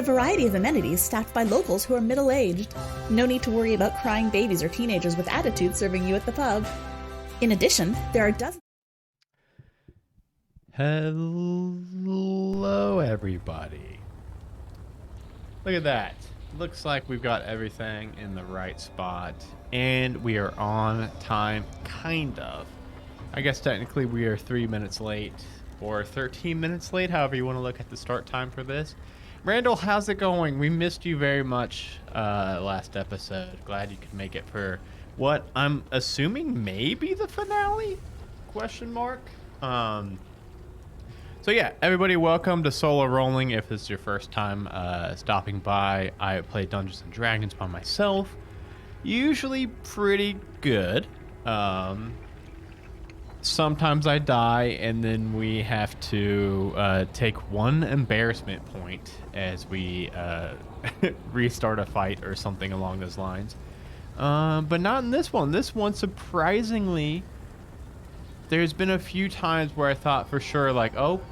A variety of amenities staffed by locals who are middle-aged. No need to worry about crying babies or teenagers with attitudes serving you at the pub. In addition, there are dozens. Hello, everybody. Look at that. Looks like we've got everything in the right spot, and we are on time, kind of. I guess technically we are 3 minutes late, or 13 minutes late, however you want to look at the start time for this. Randall, how's it going? We missed you very much last episode. Glad you could make it for what I'm assuming maybe the finale? Question mark. So yeah, everybody, welcome to Solo Rolling. If this is your first time stopping by, I play Dungeons and Dragons by myself. Usually pretty good. Sometimes I die, and then we have to take one embarrassment point as we restart a fight or something along those lines. But not in this one. This one, surprisingly, there's been a few times where I thought for sure, like, oh,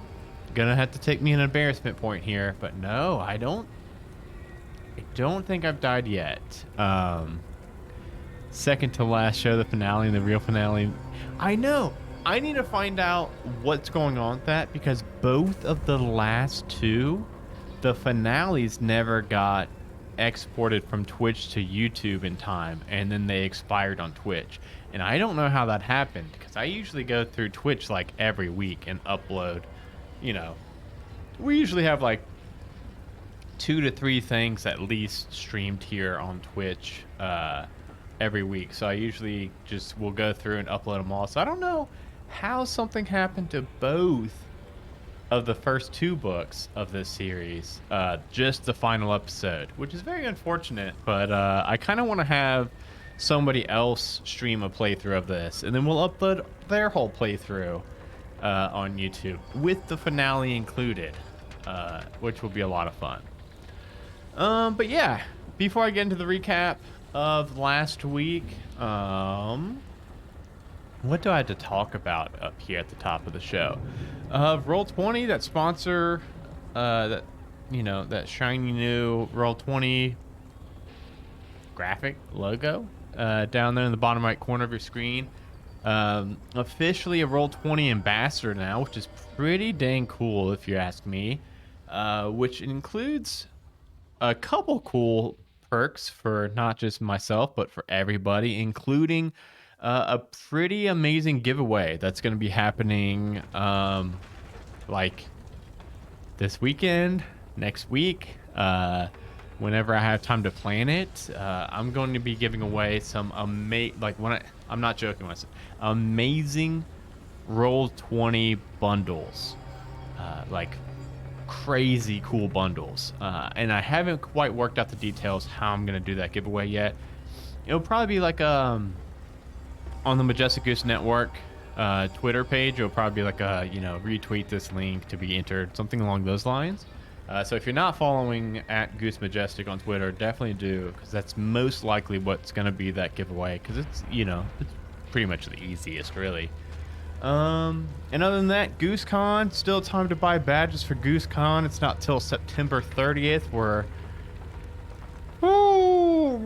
gonna have to take me an embarrassment point here. But no, I don't think I've died yet. Second to last show, the finale, and the real finale. I know. I need to find out what's going on with that, because both of the last two, the finales never got exported from Twitch to YouTube in time, and then they expired on Twitch. And I don't know how that happened, because I usually go through Twitch like every week and upload, you know, we usually have like 2 to 3 things at least streamed here on Twitch every week. So I usually just will go through and upload them all. So I don't know how something happened to both of the first 2 books of this series, just the final episode, which is very unfortunate. But I kind of want to have somebody else stream a playthrough of this, and then we'll upload their whole playthrough on YouTube with the finale included, which will be a lot of fun. But yeah, before I get into the recap of last week, what do I have to talk about up here at the top of the show? Roll20, that sponsor, that, you know, that shiny new Roll20 graphic logo down there in the bottom right corner of your screen. Officially a Roll20 ambassador now, which is pretty dang cool if you ask me, which includes a couple cool perks for not just myself but for everybody, including a pretty amazing giveaway that's going to be happening like this weekend, next week, whenever I have time to plan it. I'm going to be giving away some I'm not joking when I say amazing Roll20 bundles, like crazy cool bundles, and I haven't quite worked out the details how I'm gonna do that giveaway yet. It'll probably be like on the Majestic Goose Network Twitter page. It'll probably be like retweet this link to be entered, something along those lines. So if you're not following at Goose Majestic on Twitter, definitely do, because that's most likely what's gonna be that giveaway, because it's pretty much the easiest, really. And other than that, GooseCon, still time to buy badges for GooseCon. It's not till September 30th.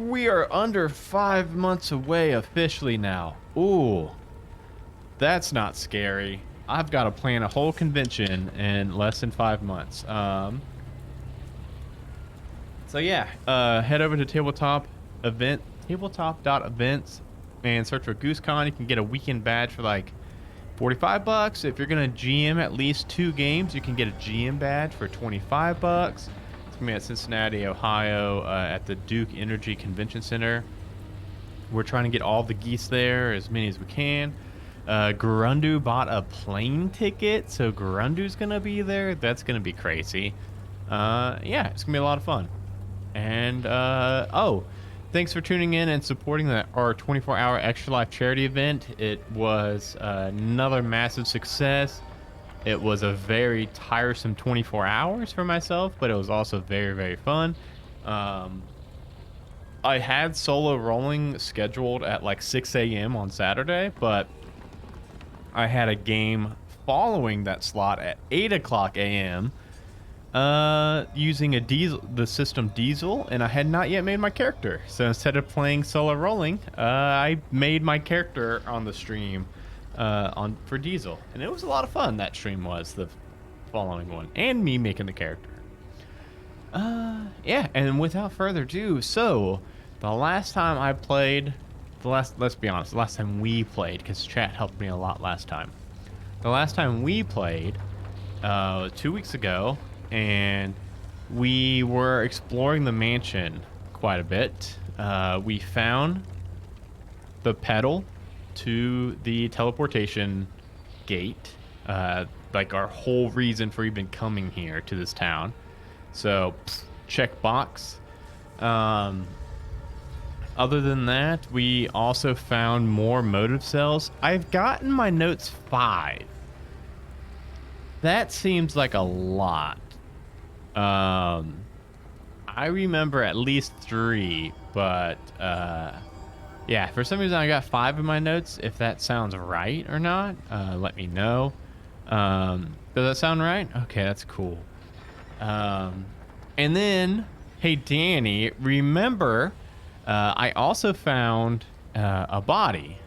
We are under 5 months away officially now. Ooh, that's not scary. I've got to plan a whole convention in less than 5 months. So yeah, head over to tabletop.events and search for GooseCon. You can get a weekend badge for like $45. If you're gonna GM at least 2 games, you can get a GM badge for $25. It's gonna be at Cincinnati, Ohio, at the Duke Energy Convention Center. We're trying to get all the geese there, as many as we can. Grundu bought a plane ticket, so Grundu's gonna be there. That's gonna be crazy. Yeah, it's gonna be a lot of fun. And thanks for tuning in and supporting our 24-hour Extra Life charity event. It was another massive success. It was a very tiresome 24 hours for myself, but it was also very, very fun. I had solo rolling scheduled at like 6 a.m. on Saturday, but I had a game following that slot at 8 o'clock a.m., Using the system Diesel, and I had not yet made my character. So instead of playing solo rolling, I made my character on the stream for Diesel, and it was a lot of fun. That stream was the following one, and me making the character. Yeah, and without further ado, so the last time I played, let's be honest, the last time we played, because chat helped me a lot last time. The last time we played, 2 weeks ago, and we were exploring the mansion quite a bit. We found the pedal to the teleportation gate, like our whole reason for even coming here to this town. So, check box. Other than that, we also found more motive cells. I've gotten my notes 5. That seems like a lot. I remember at least 3, but yeah, for some reason I got 5 in my notes. If that sounds right or not, let me know. Does that sound right? Okay, that's cool. And then, hey Danny, remember, I also found a body.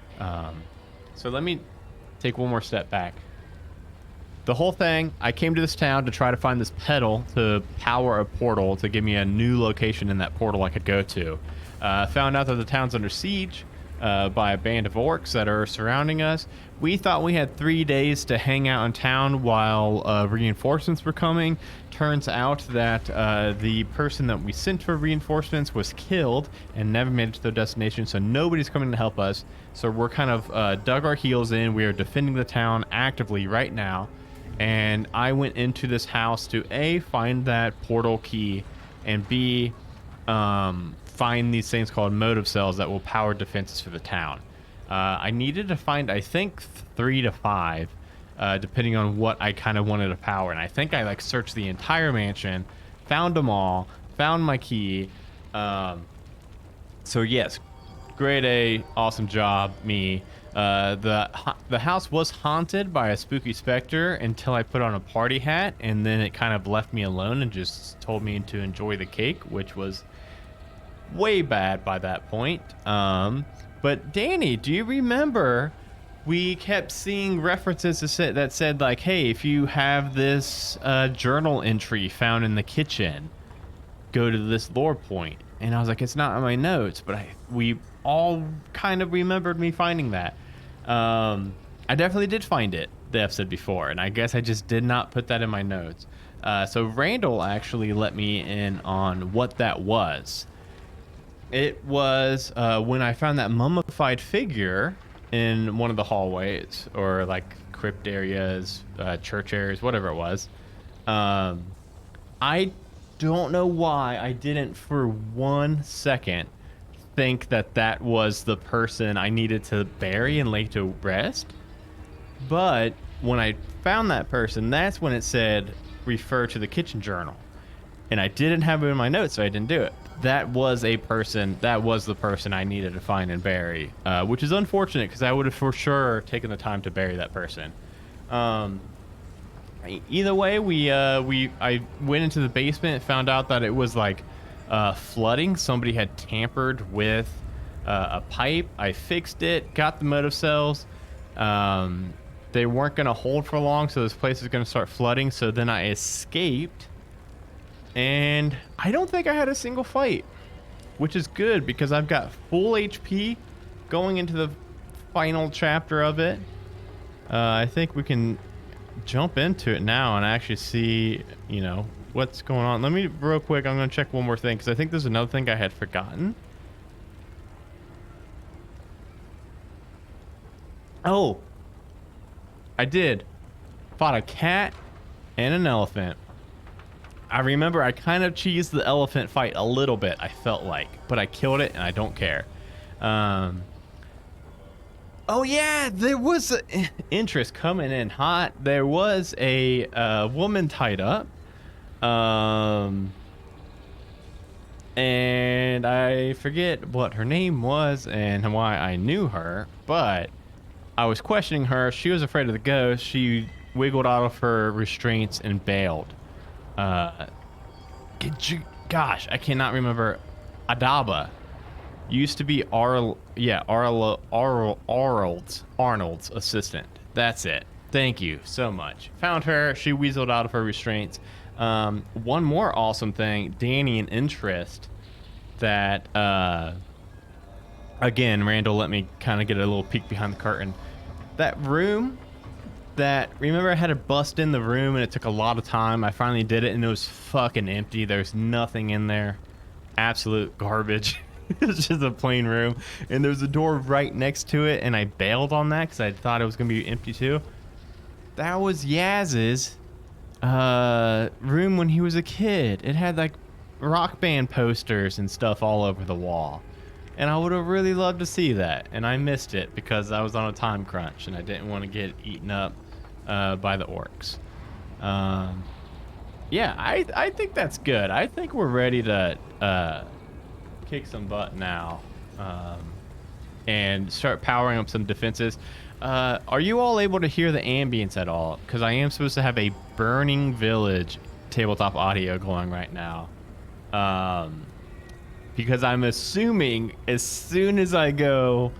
So let me take one more step back. The whole thing, I came to this town to try to find this pedal to power a portal to give me a new location in that portal I could go to. Found out that the town's under siege by a band of orcs that are surrounding us. We thought we had 3 days to hang out in town while reinforcements were coming. Turns out that the person that we sent for reinforcements was killed and never made it to their destination, so nobody's coming to help us. So we're kind of dug our heels in. We are defending the town actively right now. And I went into this house to A, find that portal key, and B, find these things called motive cells that will power defenses for the town. I needed to find, I think, 3 to 5, depending on what I kind of wanted to power. And I think I like searched the entire mansion, found them all, found my key. So yes, grade A, awesome job, me. The house was haunted by a spooky specter until I put on a party hat, and then it kind of left me alone and just told me to enjoy the cake, which was way bad by that point. But Danny, do you remember we kept seeing references that said like, hey, if you have this journal entry found in the kitchen, go to this lore point. And I was like, it's not on my notes, but we all kind of remembered me finding that. I definitely did find it, Dev said before, and I guess I just did not put that in my notes. So Randall actually let me in on what that was. It was when I found that mummified figure in one of the hallways, or like crypt areas, church areas, whatever it was. I don't know why I didn't for 1 second think that was the person I needed to bury and lay to rest. But when I found that person, that's when it said refer to the kitchen journal. And I didn't have it in my notes, so I didn't do it. That was the person I needed to find and bury, which is unfortunate because I would have for sure taken the time to bury that person. Either way, I went into the basement and found out that it was like flooding. Somebody had tampered with a pipe. I fixed it, got the motive cells. They weren't going to hold for long, so this place is going to start flooding. So then I escaped, and I don't think I had a single fight, which is good because I've got full HP going into the final chapter of it. I think we can jump into it now and actually see, what's going on. Let me real quick, I'm going to check one more thing because I think there's another thing I had forgotten. Oh, I did. Fought a cat and an elephant. I remember I kind of cheesed the elephant fight a little bit, I felt like, but I killed it and I don't care. Oh yeah, there was interest coming in hot. There was a woman tied up. And I forget what her name was and why I knew her, but I was questioning her. She was afraid of the ghost. She wiggled out of her restraints and bailed. Uh, Gosh, I cannot remember. Adaba used to be Arnold's assistant. That's it. Thank you so much. Found her. She weaseled out of her restraints. One more awesome thing, Danny and interest that again, Randall let me kind of get a little peek behind the curtain. That room remember I had to bust in the room and it took a lot of time. I finally did it and it was fucking empty. There's nothing in there. Absolute garbage. It's just a plain room. And there's a door right next to it and I bailed on that because I thought it was going to be empty too. That was Yaz's room when he was a kid. It had like rock band posters and stuff all over the wall. And I would have really loved to see that. And I missed it because I was on a time crunch and I didn't want to get eaten up by the orcs. Yeah, I think that's good. I think we're ready to kick some butt now and start powering up some defenses. Are you all able to hear the ambience at all? Because I am supposed to have a burning village tabletop audio going right now. Because I'm assuming as soon as I go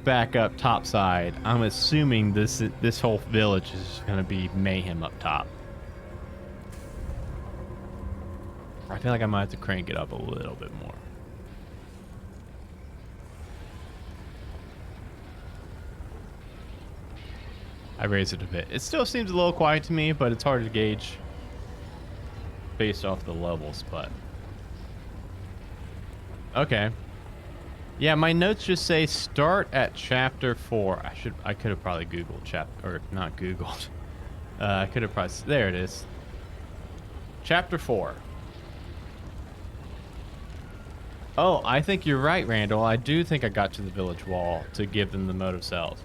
back up topside, I'm assuming this whole village is going to be mayhem up top. I feel like I might have to crank it up a little bit more. I raised it a bit. It still seems a little quiet to me, but it's hard to gauge based off the levels, but okay. Yeah, my notes just say start at chapter 4. I could have probably Googled or not Googled. I could have probably, there it is. Chapter 4. Oh, I think you're right, Randall. I do think I got to the village wall to give them the motive cells.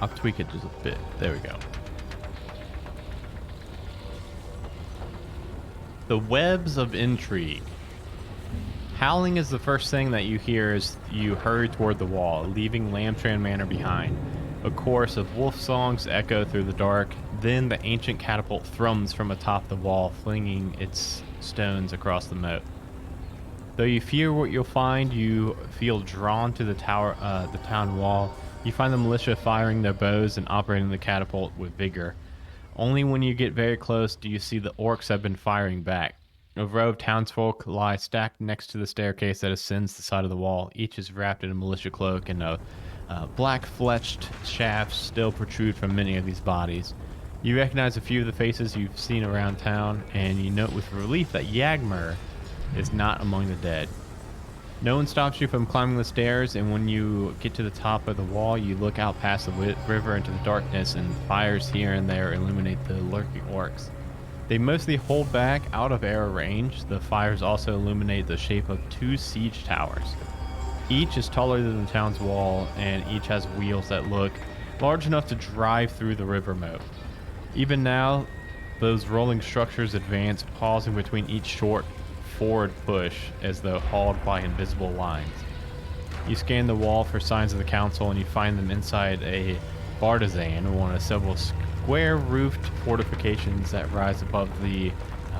I'll tweak it just a bit. There we go. The webs of intrigue. Howling is the first thing that you hear as you hurry toward the wall, leaving Lamstrand Manor behind. A chorus of wolf songs echo through the dark. Then the ancient catapult thrums from atop the wall, flinging its stones across the moat. Though you fear what you'll find, you feel drawn to the town wall. You find the militia firing their bows and operating the catapult with vigor. Only when you get very close do you see the orcs have been firing back. A row of townsfolk lie stacked next to the staircase that ascends the side of the wall. Each is wrapped in a militia cloak, and black fletched shafts still protrude from many of these bodies. You recognize a few of the faces you've seen around town, and you note with relief that Yagmer is not among the dead. No one stops you from climbing the stairs, and when you get to the top of the wall, you look out past the river into the darkness, and fires here and there illuminate the lurking orcs. They mostly hold back out of arrow range. The fires also illuminate the shape of 2 siege towers. Each is taller than the town's wall, and each has wheels that look large enough to drive through the river moat. Even now, those rolling structures advance, pausing between each short forward push as though hauled by invisible lines. You scan the wall for signs of the council, and you find them inside a bartizan, one of several square-roofed fortifications that rise above the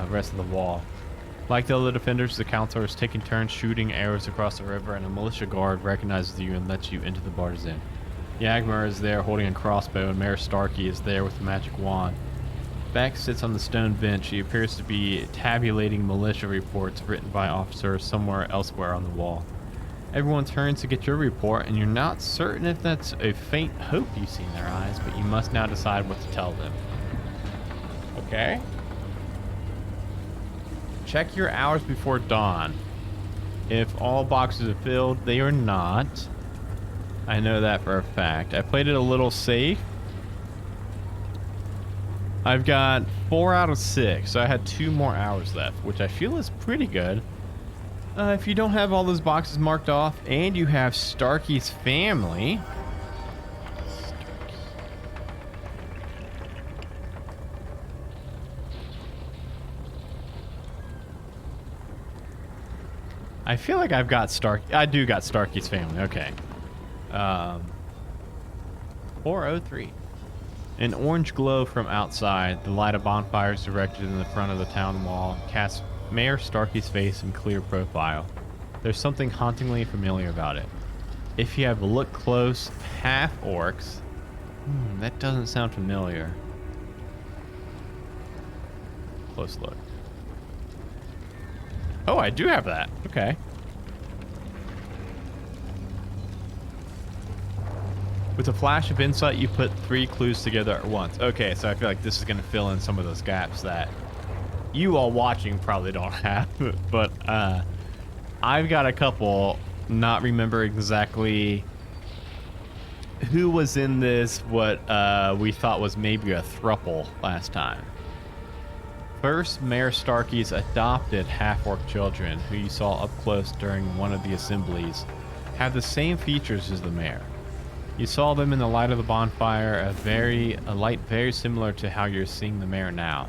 rest of the wall. Like the other defenders, the council is taking turns shooting arrows across the river, and a militia guard recognizes you and lets you into the bartizan. Yagmar is there holding a crossbow, and Mayor Starkey is there with a magic wand. Beck sits on the stone bench. He appears to be tabulating militia reports written by officers somewhere elsewhere on the wall. Everyone turns to get your report, and you're not certain if that's a faint hope you see in their eyes, but you must now decide what to tell them. Okay. Check your hours before dawn. If all boxes are filled, they are not. I know that for a fact. I played it a little safe. I've got 4 out of 6, so I had 2 more hours left, which I feel is pretty good. If you don't have all those boxes marked off, and you have Starkey's family... I feel like I've got I do got Starkey's family, okay. 403. An orange glow from outside, the light of bonfires directed in the front of the town wall, casts Mayor Starkey's face in clear profile. There's something hauntingly familiar about it. If you have a look close, half orcs. That doesn't sound familiar. Close look. Oh, I do have that. Okay. With a flash of insight, you put 3 clues together at once. Okay, so I feel like this is going to fill in some of those gaps that you all watching probably don't have. But I've got a couple, not remember exactly who was in this, what we thought was maybe a throuple last time. First, Mayor Starkey's adopted half-orc children, who you saw up close during one of the assemblies, have the same features as the mayor. You saw them in the light of the bonfire, a light very similar to how you're seeing the mayor now.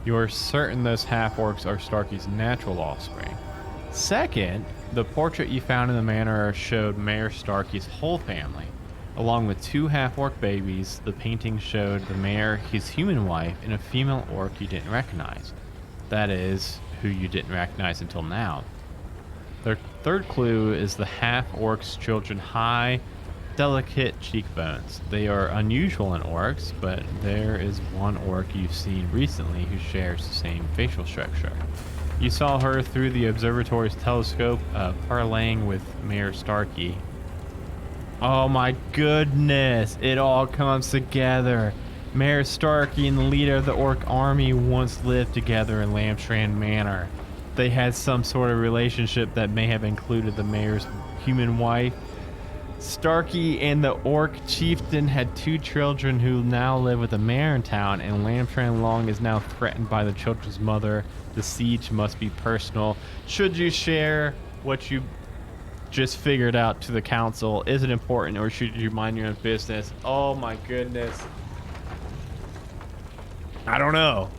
You are certain those half-orcs are Starkey's natural offspring. Second, the portrait you found in the manor showed Mayor Starkey's whole family. Along with 2 half-orc babies, the painting showed the mayor, his human wife, and a female orc you didn't recognize. That is, who you didn't recognize until now. The third clue is the half-orc's children high, delicate cheekbones. They are unusual in orcs, but there is one orc you've seen recently who shares the same facial structure. You saw her through the observatory's telescope, parlaying with Mayor Starkey. Oh my goodness, it all comes together. Mayor Starkey and the leader of the orc army once lived together in Lamstrand Manor. They had some sort of relationship that may have included the mayor's human wife. Starkey and the orc chieftain had 2 children who now live with the mayor in town, and Lamstrand Long is now threatened by the children's mother. The siege must be personal. Should you share what you just figured out to the council? Is it important, or should you mind your own business? Oh my goodness. I don't know.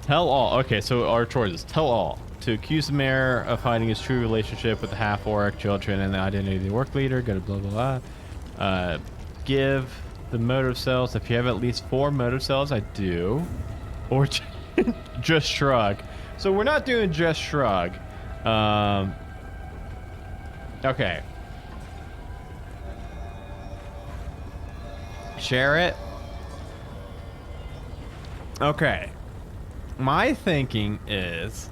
Tell all. Okay, so our choices. Tell all. To accuse the mayor of hiding his true relationship with the half-orc children and the identity of the orc leader. Go to blah, blah, blah. Give the motive cells. If you have at least 4 motive cells, I do. Or just shrug. So we're not doing just shrug. Okay. Share it. Okay. My thinking is,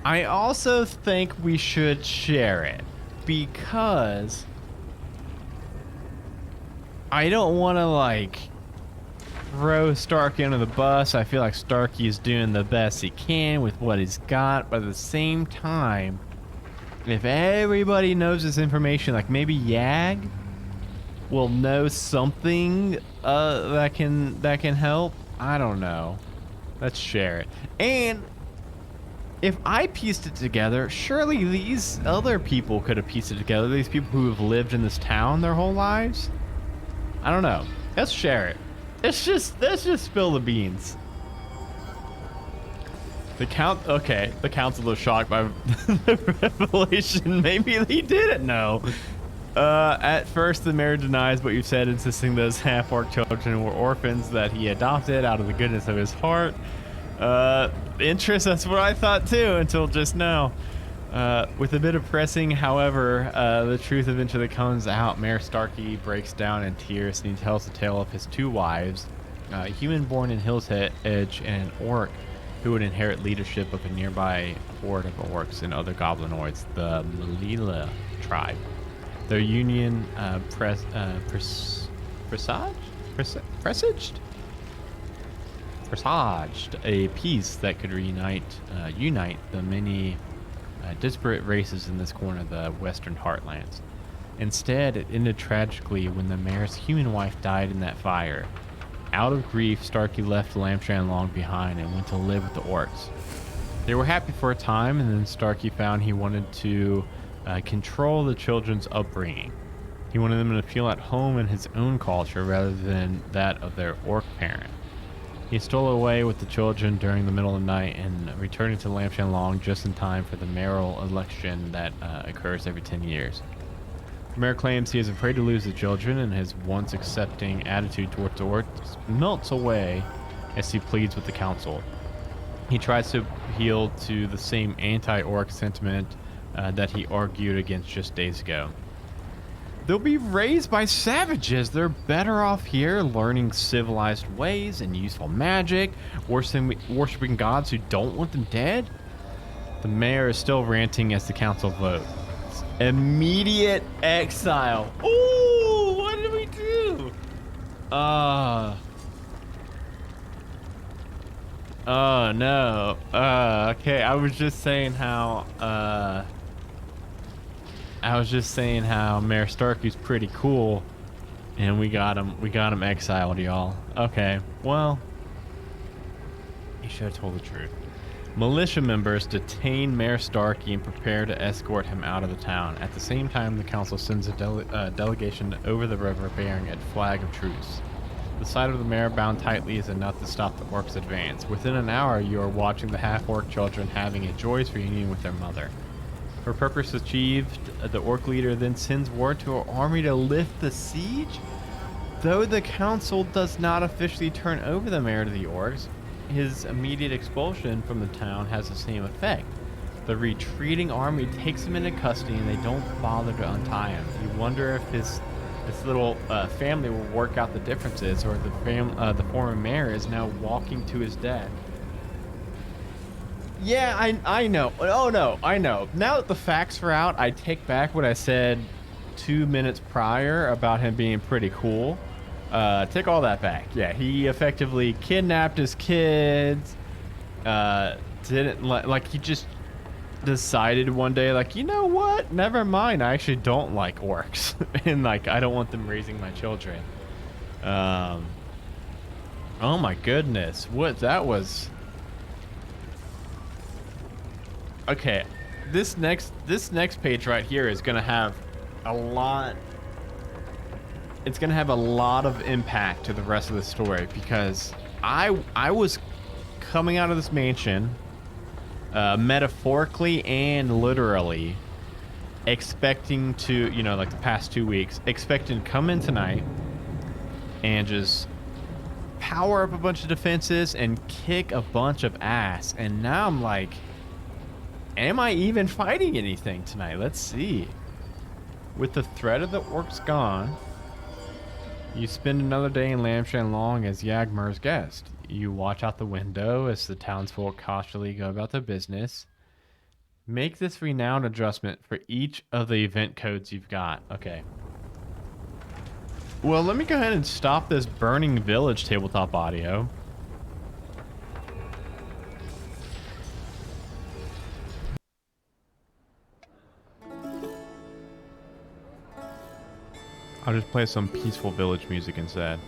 I also think we should share it because I don't want to like throw Starkey under the bus. I feel like Starkey is doing the best he can with what he's got, but at the same time, if everybody knows this information, like maybe Yag will know something that can help. I don't know. Let's share it. And if I pieced it together, surely these other people could have pieced it together. These people who have lived in this town their whole lives. I don't know. Let's share it. Let's just spill the beans. The council was shocked by the revelation. Maybe they didn't know. At first, the mayor denies what you've said, insisting those half-orc children were orphans that he adopted out of the goodness of his heart. Interest, that's what I thought too, until just now. With a bit of pressing, however, the truth eventually comes out. Mayor Starkey breaks down in tears, and he tells the tale of his 2 wives, a human born in Hill's Edge and an orc who would inherit leadership of a nearby horde of orcs and other goblinoids, the Malila tribe. Their union presaged a peace that could unite the many disparate races in this corner of the western heartlands. Instead, it ended tragically when the mayor's human wife died in that fire. Out of grief, Starkey left Lamstrand Long behind and went to live with the orcs. They were happy for a time, and then Starkey found he wanted to control the children's upbringing. He wanted them to feel at home in his own culture rather than that of their orc parent. He stole away with the children during the middle of the night and returning to Lamstrand Long just in time for the mayoral election that occurs every 10 years. The mayor claims he is afraid to lose the children, and his once accepting attitude towards the orcs melts away as he pleads with the council. He tries to appeal to the same anti-orc sentiment that he argued against just days ago. They'll be raised by savages. They're better off here learning civilized ways and useful magic, worshiping gods who don't want them dead. The mayor is still ranting as the council votes. Immediate exile. Ooh, what did we do? Oh no. Okay, I was just saying how Mayor Starkey's pretty cool, and we got him exiled, y'all. Okay, well, he should have told the truth. Militia members detain Mayor Starkey and prepare to escort him out of the town. At the same time, the council sends a delegation over the river bearing a flag of truce. The sight of the mayor bound tightly is enough to stop the orcs' advance. Within an hour, you are watching the half-orc children having a joyous reunion with their mother. Her purpose achieved, the orc leader then sends word to her army to lift the siege. Though the council does not officially turn over the mayor to the orcs, his immediate expulsion from the town has the same effect. The retreating army takes him into custody and they don't bother to untie him. You wonder if this little family will work out the differences, or the former mayor is now walking to his death. Yeah, I know. Oh no, I know. Now that the facts are out, I take back what I said 2 minutes prior about him being pretty cool. Take all that back. Yeah, he effectively kidnapped his kids. Didn't like he just decided one day, like, you know what? Never mind. I actually don't like orcs, and like I don't want them raising my children. Oh my goodness, what that was. Okay, this next page right here is gonna have a lot. It's gonna have a lot of impact to the rest of the story, because I was coming out of this mansion, metaphorically and literally, expecting to, you know, like the past 2 weeks, expecting to come in tonight and just power up a bunch of defenses and kick a bunch of ass. And now I'm like, am I even fighting anything tonight? Let's see. With the threat of the orcs gone, you spend another day in Lamstrand long as Yagmer's guest. You watch out the window as the townsfolk cautiously go about their business. Make this renowned adjustment for each of the event codes you've got. Okay. Well, let me go ahead and stop this burning village tabletop audio. I'll just play some peaceful village music instead.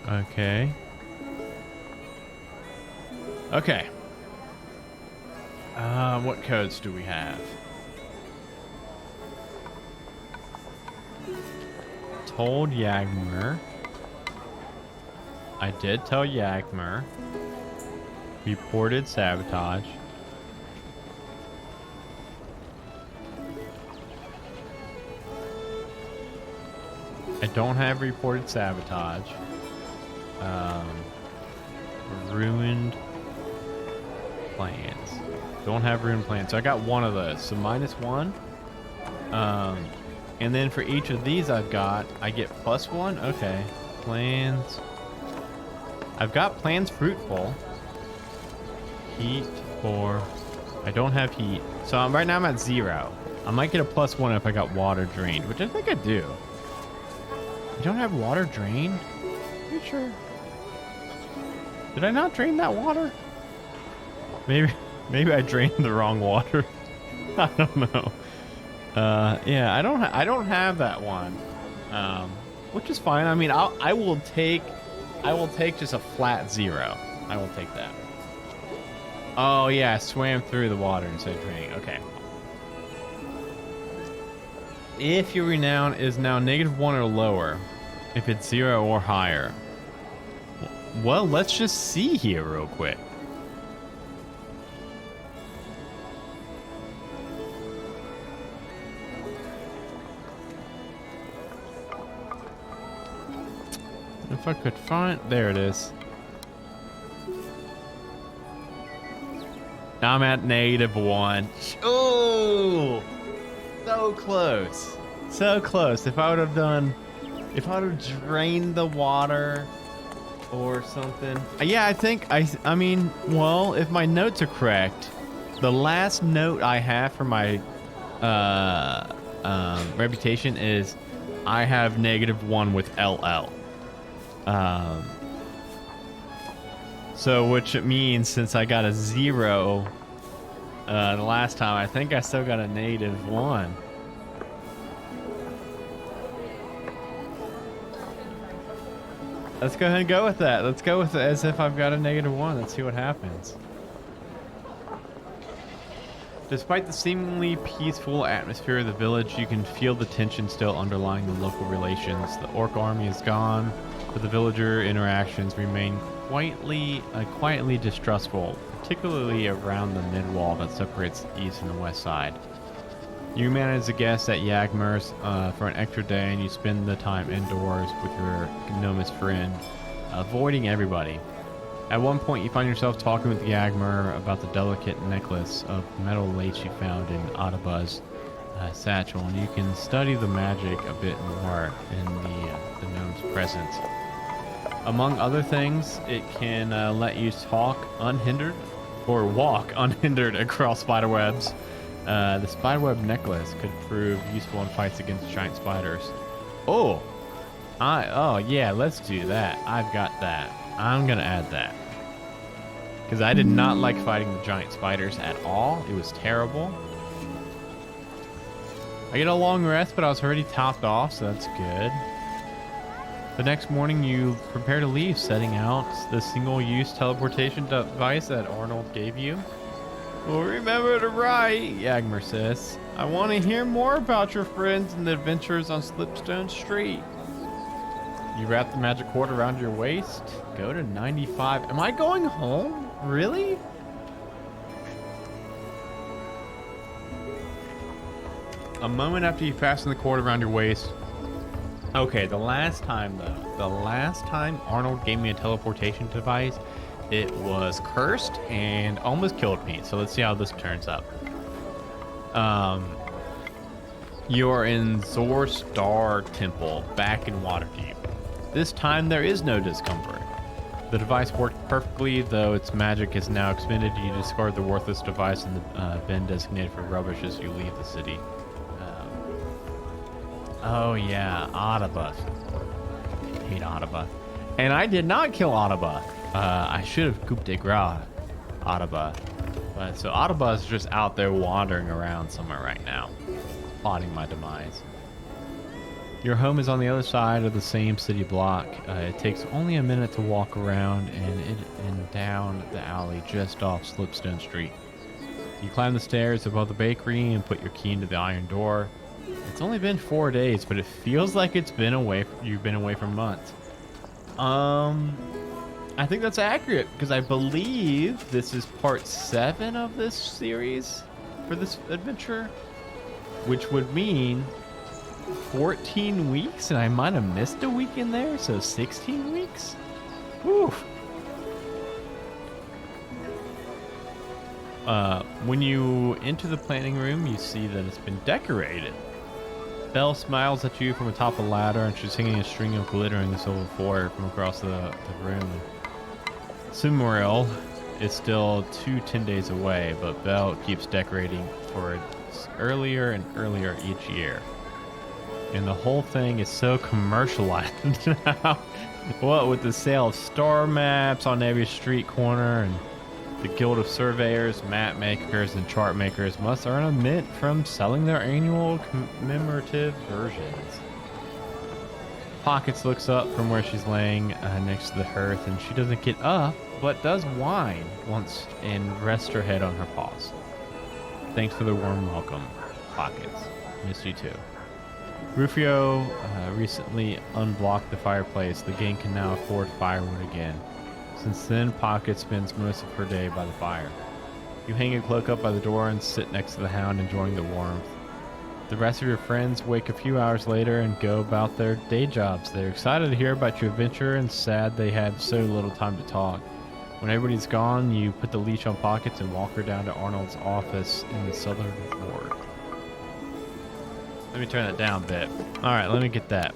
Okay. Okay. What codes do we have? Told Yagmer. I did tell Yagmer. Reported sabotage. I don't have reported sabotage. Ruined plans. Don't have ruined plans. So I got one of those. So -1. And then for each of these I get +1. Okay. Plans. I've got plans fruitful. Heat 4. I don't have heat. So right now I'm at 0. I might get a +1 if I got water drained, which I think I do. You don't have water drained? Are you sure? Did I not drain that water? Maybe I drained the wrong water. I don't know. Yeah, I don't have that one. Which is fine. I mean, I will take just a flat 0. I will take that. Oh yeah, I swam through the water instead of draining. Okay. If your renown is now -1 or lower, if it's 0 or higher. Well, let's just see here real quick. if I could find... There it is. I'm at -1. Oh! So close. So close. If I would have done... If I would have drained the water or something... Yeah, I think... I mean, well, if my notes are correct, the last note I have for my reputation is I have -1 with LL. So which it means since I got a 0 the last time, I think I still got a -1. Let's go ahead and go with that. Let's go with it as if I've got a -1. Let's see what happens. Despite the seemingly peaceful atmosphere of the village, you can feel the tension still underlying the local relations. The orc army is gone, but the villager interactions remain quietly distrustful, particularly around the mid-wall that separates the east and the west side. You manage a guest at Yagmer's for an extra day, and you spend the time indoors with your gnomish friend, avoiding everybody. At one point, you find yourself talking with Yagmer about the delicate necklace of metal lace you found in Audubon's satchel, and you can study the magic a bit more in the gnome's presence. Among other things, it can let you talk unhindered, or walk unhindered across spiderwebs. The spiderweb necklace could prove useful in fights against giant spiders. Oh yeah, let's do that. I've got that. I'm gonna add that. Because I did not like fighting the giant spiders at all. It was terrible. I get a long rest, but I was already topped off, so that's good. The next morning, you prepare to leave, setting out the single-use teleportation device that Arnold gave you. Well, remember to write, Yagmer says. I want to hear more about your friends and the adventures on Slipstone Street. You wrap the magic cord around your waist. Go to 95. Am I going home? Really? A moment after you fasten the cord around your waist. Okay, the last time Arnold gave me a teleportation device, it was cursed and almost killed me. So let's see how this turns up. You're in Zor Star Temple, back in Waterdeep. This time there is no discomfort. The device worked perfectly, though its magic is now expended. You discard the worthless device in the bin designated for rubbish as you leave the city. Oh yeah, Audubon. I hate Audubon. And I did not kill Audubon. I should have coup de grace Audubon. But so Audubon is just out there wandering around somewhere right now, plotting my demise. Your home is on the other side of the same city block. It takes only a minute to walk around and down the alley just off Slipstone Street. You climb the stairs above the bakery and put your key into the iron door. It's only been 4 days, but it feels like you've been away for months. I think that's accurate because I believe this is part 7 of this series for this adventure, which would mean 14 weeks, and I might have missed a week in there, so 16 weeks? Whew. When you enter the planning room, you see that it's been decorated. Belle smiles at you from atop a ladder, and she's hanging a string of glittering silver foil from across the room. Sumeril is still 10 days away, but Belle keeps decorating for it earlier and earlier each year. And the whole thing is so commercialized now. What with the sale of star maps on every street corner, and the Guild of Surveyors, map makers, and chart makers must earn a mint from selling their annual commemorative versions. Pockets looks up from where she's laying next to the hearth, and she doesn't get up, but does whine once and rests her head on her paws. Thanks for the warm welcome, Pockets. Miss you too. Rufio recently unblocked the fireplace. The gang can now afford firewood again. Since then, Pocket spends most of her day by the fire. You hang a cloak up by the door and sit next to the hound, enjoying the warmth. The rest of your friends wake a few hours later and go about their day jobs. They're excited to hear about your adventure and sad they had so little time to talk. When everybody's gone, you put the leash on Pockets and walk her down to Arnold's office in the southern ward. Let me turn that down a bit. Alright, let me get that.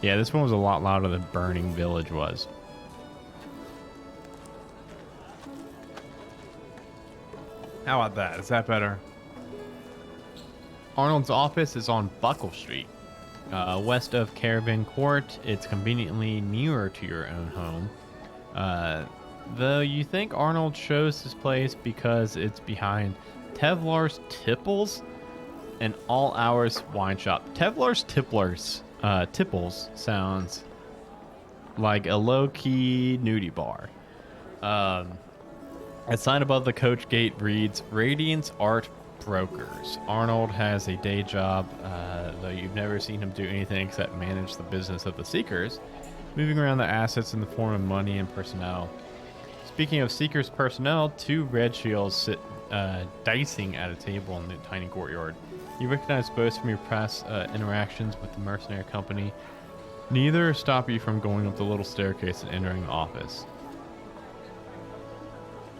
Yeah, this one was a lot louder than Burning Village was. How about that? Is that better? Arnold's office is on Buckle Street, west of Caravan Court. It's conveniently nearer to your own home. Though you think Arnold chose this place because it's behind Tevlar's Tipples, an all hours wine shop. Tevlar's Tipples sounds like a low-key nudie bar. A sign above the coach gate reads Radiance Art Brokers. Arnold has a day job, though you've never seen him do anything except manage the business of the Seekers, moving around the assets in the form of money and personnel. Speaking of Seekers personnel, 2 red shields sit dicing at a table in the tiny courtyard. You recognize both from your past interactions with the mercenary company. Neither stop you from going up the little staircase and entering the office.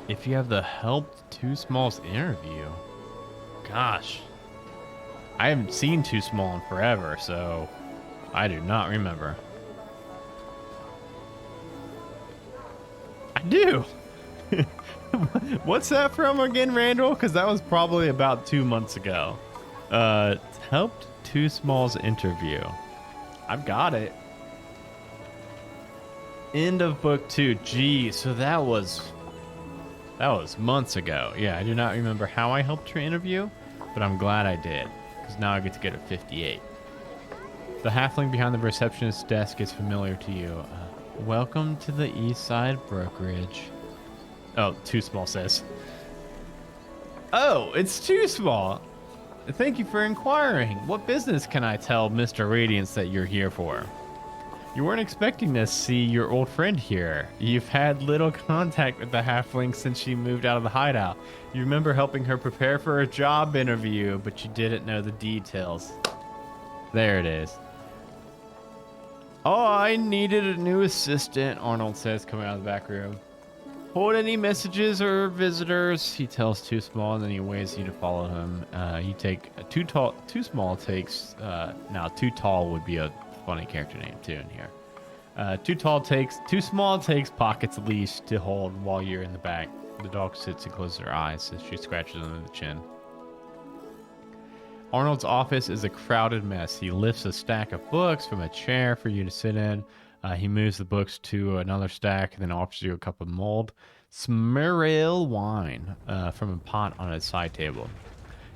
If you have the helped Too Small's interview. Gosh. I haven't seen Too Small in forever, so I do not remember. I do. What's that from again, Randall? Because that was probably about 2 months ago. Helped Too Small's interview. I've got it. End of book 2. Gee, so that was months ago. Yeah, I do not remember how I helped her interview, but I'm glad I did, because now I get to get a 58. The halfling behind the receptionist's desk is familiar to you. Welcome to the East Side Brokerage. Oh, Too Small says. Oh, it's Too Small. Thank you for inquiring. What business can I tell Mr. Radiance that you're here for? You weren't expecting to see your old friend here. You've had little contact with the halfling since she moved out of the hideout. You remember helping her prepare for a job interview, but you didn't know the details. There it is. Oh, I needed a new assistant, Arnold says, coming out of the back room. Hold any messages or visitors, he tells Too Small, and then he waits you to follow him. You take Too Small takes, now Too Tall would be a funny character name too in here. Too Small takes Pocket's leash to hold while you're in the back. The dog sits and closes her eyes as she scratches under the chin. Arnold's office is a crowded mess. He lifts a stack of books from a chair for you to sit in. He moves the books to another stack and then offers you a cup of mulled Smirale wine from a pot on his side table.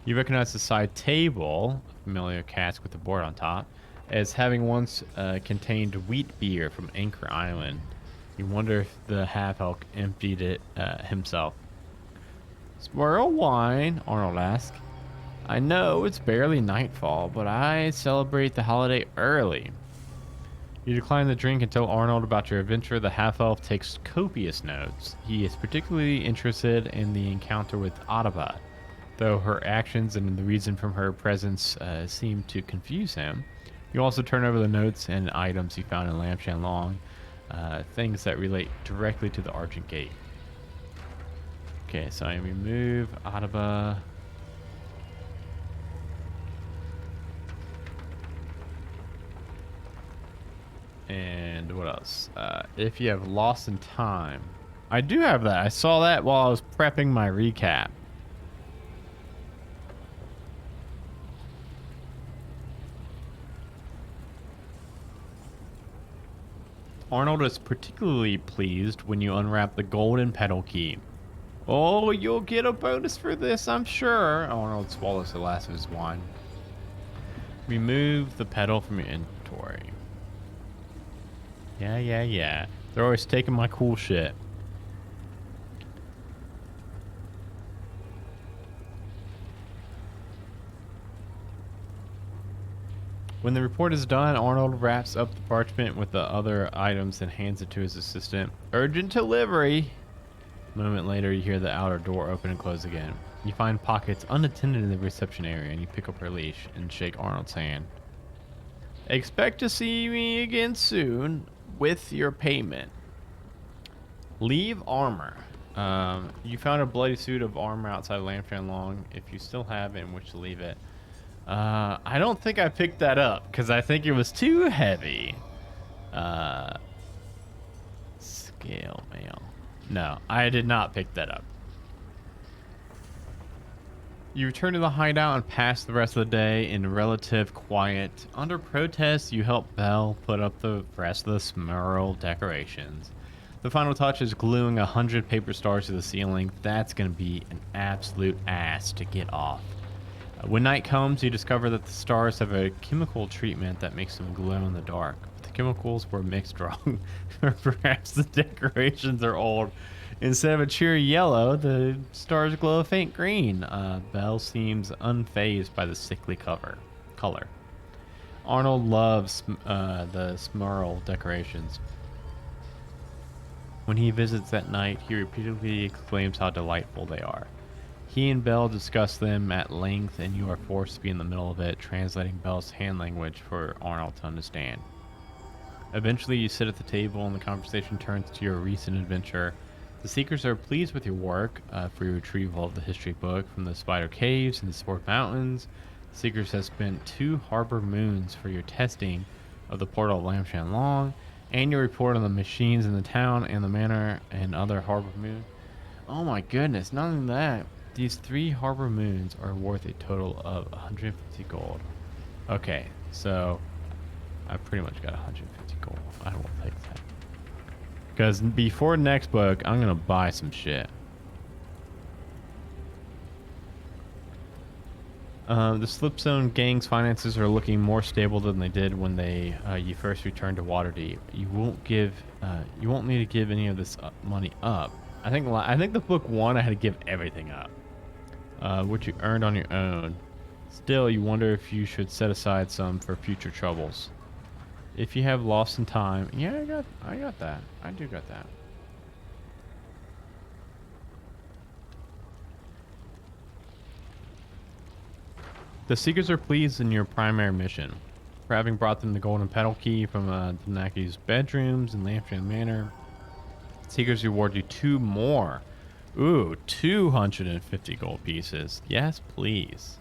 You recognize the side table, a familiar cask with the board on top, as having once contained wheat beer from Anchor Island. You wonder if the half-elf emptied it himself. Smirale wine, Arnold asks. I know it's barely nightfall, but I celebrate the holiday early. You decline the drink and tell Arnold about your adventure. The half-elf takes copious notes. He is particularly interested in the encounter with Adaba, though her actions and the reason from her presence seem to confuse him. You also turn over the notes and items you found in Lamstrand Long, things that relate directly to the Argent Gate. Okay, so I remove Adaba. And what else? If you have Lost in Time. I do have that. I saw that while I was prepping my recap. Arnold is particularly pleased when you unwrap the golden pedal key. Oh, you'll get a bonus for this, I'm sure. Arnold swallows the last of his wine. Remove the pedal from your inventory. Yeah. They're always taking my cool shit. When the report is done, Arnold wraps up the parchment with the other items and hands it to his assistant. Urgent delivery! A moment later, you hear the outer door open and close again. You find Pockets unattended in the reception area, and you pick up her leash and shake Arnold's hand. Expect to see me again soon with your payment. Leave armor. You found a bloody suit of armor outside Lamstrand Long. If you still have it in which to leave it. I don't think I picked that up because I think it was too heavy. Scale mail. No, I did not pick that up. You return to the hideout and pass the rest of the day in relative quiet. Under protest, you help Belle put up the rest of the Smurl decorations. The final touch is gluing 100 paper stars to the ceiling. That's going to be an absolute ass to get off. When night comes, you discover that the stars have a chemical treatment that makes them glow in the dark. But the chemicals were mixed wrong. Or perhaps the decorations are old. Instead of a cheery yellow, the stars glow a faint green. Belle seems unfazed by the sickly color. Arnold loves the Smurl decorations. When he visits at night, he repeatedly exclaims how delightful they are. He and Belle discuss them at length, and you are forced to be in the middle of it, translating Belle's hand language for Arnold to understand. Eventually, you sit at the table, and the conversation turns to your recent adventure. The Seekers are pleased with your work for your retrieval of the history book from the Spider Caves and the Sword Mountains. The Seekers have spent 2 harbor moons for your testing of the portal of Lamstrand Long, and your report on the machines in the town and the manor and other harbor moon. Oh my goodness, not only that, these 3 harbor moons are worth a total of 150 gold. Okay, so I pretty much got 150 gold. I will take that. Because before next book, I'm going to buy some shit. The Slipstone gang's finances are looking more stable than they did when you first returned to Waterdeep. You won't need to give any of this money up. I think the book 1 I had to give everything up, which you earned on your own. Still, you wonder if you should set aside some for future troubles. If you have lost in time, yeah, I got that. I do got that. The Seekers are pleased in your primary mission. For having brought them the golden petal key from Danaki's bedrooms in Lamstrand Manor, Seekers reward you 2 more. Ooh, 250 gold pieces. Yes, please.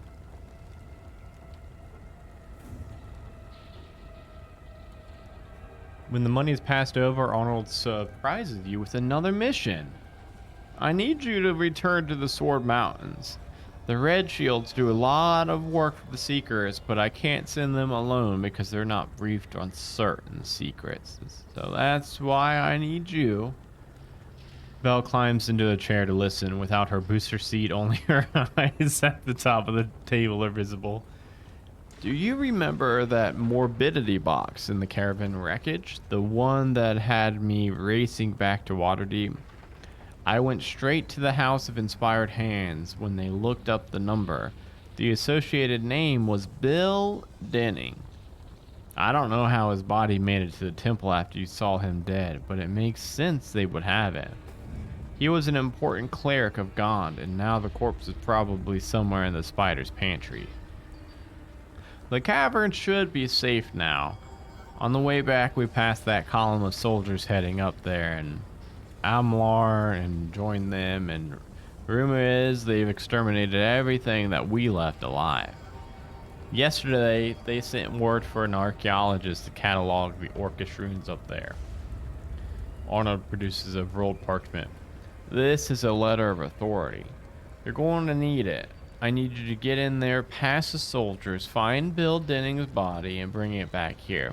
When the money is passed over, Arnold surprises you with another mission. I need you to return to the Sword Mountains. The Red Shields do a lot of work for the Seekers, but I can't send them alone because they're not briefed on certain secrets. So that's why I need you. Belle climbs into a chair to listen. Without her booster seat, only her eyes at the top of the table are visible. Do you remember that morbidity box in the caravan wreckage? The one that had me racing back to Waterdeep? I went straight to the House of Inspired Hands when they looked up the number. The associated name was Bill Denning. I don't know how his body made it to the temple after you saw him dead, but it makes sense they would have it. He was an important cleric of Gond, and now the corpse is probably somewhere in the spider's pantry. The cavern should be safe now. On the way back, we passed that column of soldiers heading up there, and Amlar and joined them, and rumor is they've exterminated everything that we left alive. Yesterday, they sent word for an archaeologist to catalog the Orcish ruins up there. Arnold produces a rolled parchment. This is a letter of authority. You're going to need it. I need you to get in there past the soldiers, find Bill Denning's body, and bring it back here.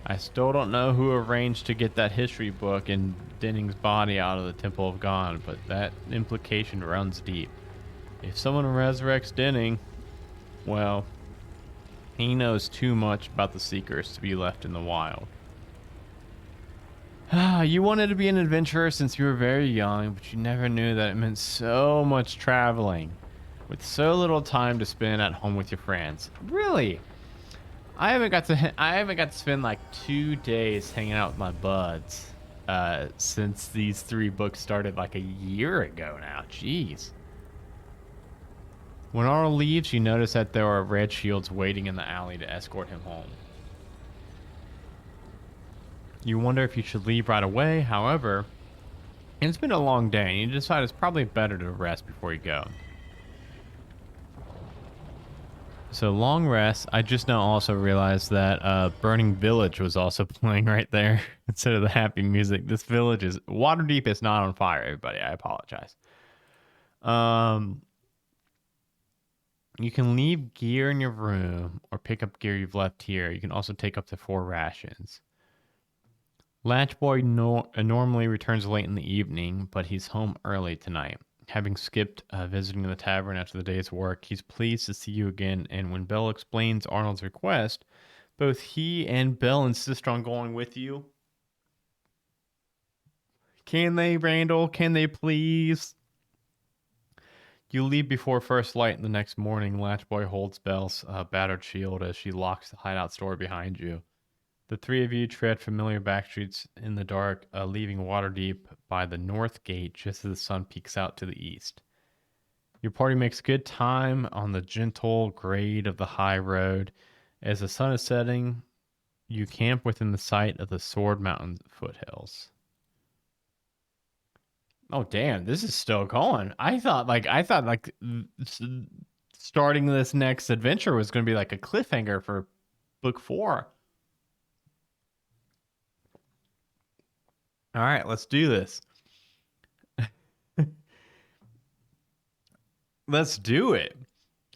I still don't know who arranged to get that history book and Denning's body out of the Temple of God, but that implication runs deep. If someone resurrects Denning, well, he knows too much about the Seekers to be left in the wild. You wanted to be an adventurer since you were very young, but you never knew that it meant so much traveling, with so little time to spend at home with your friends. Really? I haven't got to spend like 2 days hanging out with my buds since these 3 books started like a year ago now. Jeez. When Arnold leaves, you notice that there are red shields waiting in the alley to escort him home. You wonder if you should leave right away. However, it's been a long day, and you decide it's probably better to rest before you go. So long rest. I just now also realized that Burning Village was also playing right there instead of the happy music. This village is Waterdeep is not on fire, everybody. I apologize. Um, you can leave gear in your room or pick up gear you've left here. You can also take up to 4 rations. Latchboy normally returns late in the evening, but he's home early tonight. Having skipped visiting the tavern after the day's work, he's pleased to see you again, and when Belle explains Arnold's request, both he and Belle insist on going with you. Can they, Randall? Can they please? You leave before first light the next morning. Latchboy holds Belle's battered shield as she locks the hideout door behind you. The 3 of you tread familiar back streets in the dark, leaving Waterdeep by the north gate just as the sun peeks out to the east. Your party makes good time on the gentle grade of the high road. As the sun is setting, you camp within the sight of the Sword Mountain foothills. Oh damn, this is still going. I thought starting this next adventure was going to be like a cliffhanger for book 4. All right, let's do this. Let's do it.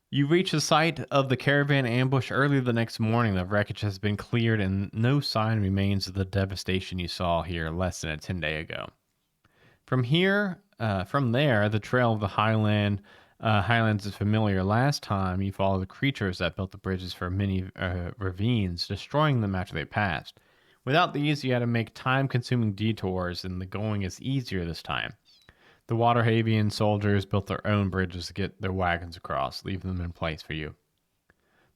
You reach the site of the caravan ambush early the next morning. The wreckage has been cleared and no sign remains of the devastation you saw here less than a 10-day ago. From there, the trail of the highlands is familiar. Last time, you followed the creatures that built the bridges for many ravines, destroying them after they passed. Without these, you had to make time-consuming detours, and the going is easier this time. The Waterhavian soldiers built their own bridges to get their wagons across, leaving them in place for you.